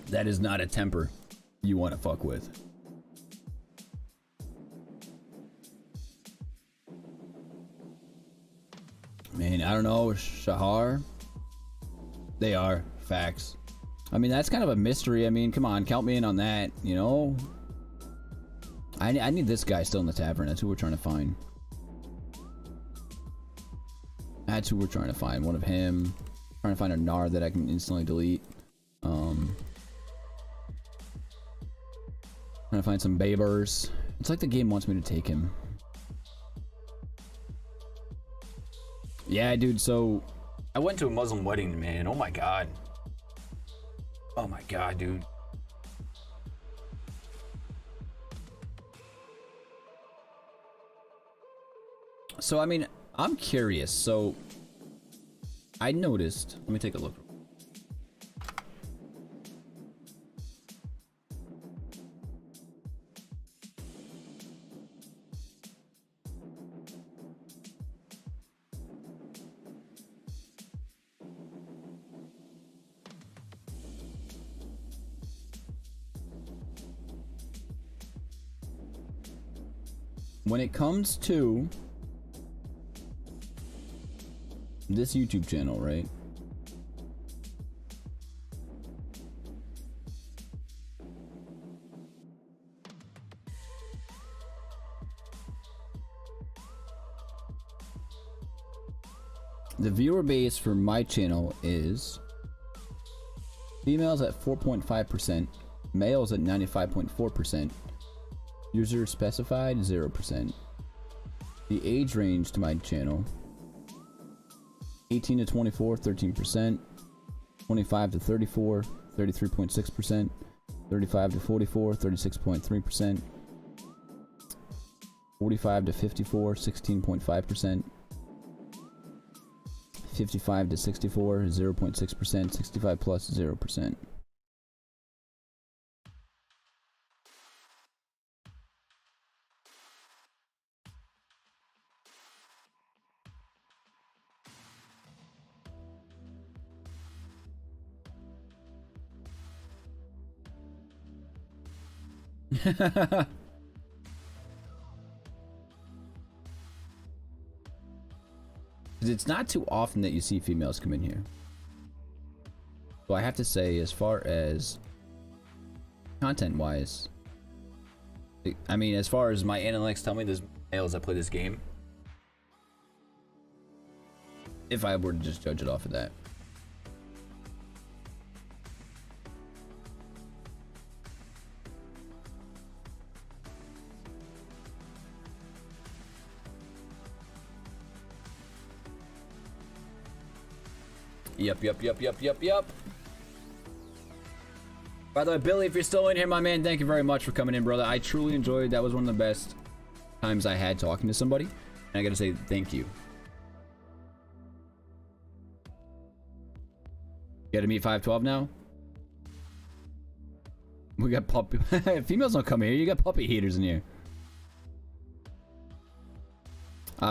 That is not a temper you want to fuck with. Man, I don't know. Shahar? They are. Facts. I mean, that's kind of a mystery. I mean, come on. Count me in on that, you know? I need this guy still in the tavern. That's who we're trying to find. That's who we're trying to find. One of him. Trying to find a Nar that I can instantly delete. Trying to find some Babers. It's like the game wants me to take him. Yeah, dude, so... I went to a Muslim wedding, man. Oh my god. Oh my god, dude. So, I mean, I'm curious. So, I noticed... Let me take a look. When it comes to this YouTube channel, right? The viewer base for my channel is females at 4.5%, males at 95.4%, user specified 0%. The age range to my channel 18 to 24, 13%, 25 to 34, 33.6%, 35 to 44, 36.3%. 45 to 54, 16.5%. 55 to 64, 0.6%. 65 plus, 0%. It's not too often that you see females come in here. So I have to say, as far as content wise, I mean, as far as my analytics tell me, there's males that play this game. If I were to just judge it off of that. Yep. By the way, Billy, if you're still in here, my man, thank you very much for coming in, brother. I truly enjoyed. That was one of the best times I had talking to somebody. And I gotta say thank you. You gotta meet 512 now? We got puppy. Females don't come here. You got puppy haters in here.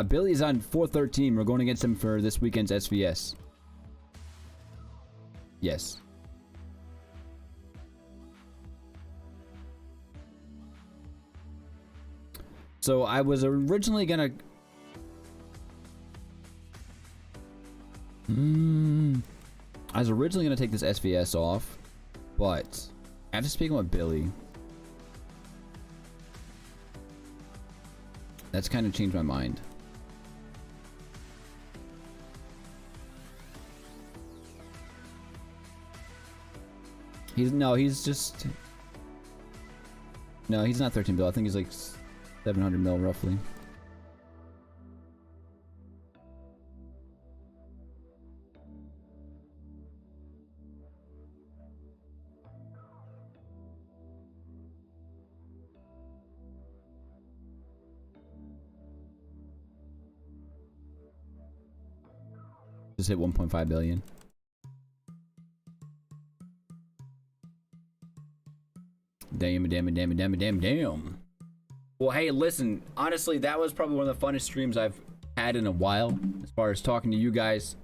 Billy's on 413. We're going against him for this weekend's SvS. Yes. So I was originally gonna... I was originally gonna take this SvS off, but after speaking with Billy, that's kind of changed my mind. He's not 13 bill. I think he's like 700 mil roughly. Just hit 1.5 billion. Damn. Well, hey, listen, honestly, that was probably one of the funnest streams I've had in a while, as far as talking to you guys,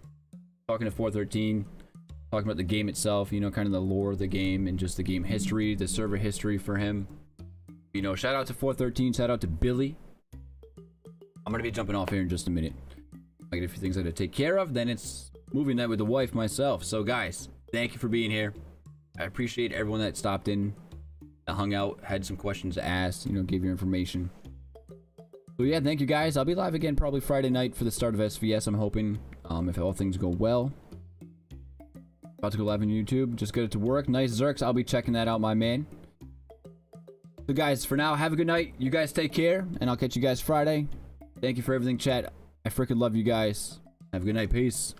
talking to 413, talking about the game itself, you know, kind of the lore of the game and just the game history, the server history for him. You know, shout out to 413, shout out to Billy. I'm gonna be jumping off here in just a minute. I got a few things I gotta take care of, then it's movie night with the wife myself. So guys, thank you for being here. I appreciate everyone that stopped in, that hung out, had some questions asked, you know, gave your information. So yeah, thank you guys. I'll be live again probably Friday night for the start of SvS, I'm hoping, if all things go well. About to go live on YouTube. Just got it to work. Nice Zerks. I'll be checking that out, my man. So guys, for now, have a good night. You guys take care, and I'll catch you guys Friday. Thank you for everything, chat. I freaking love you guys. Have a good night. Peace.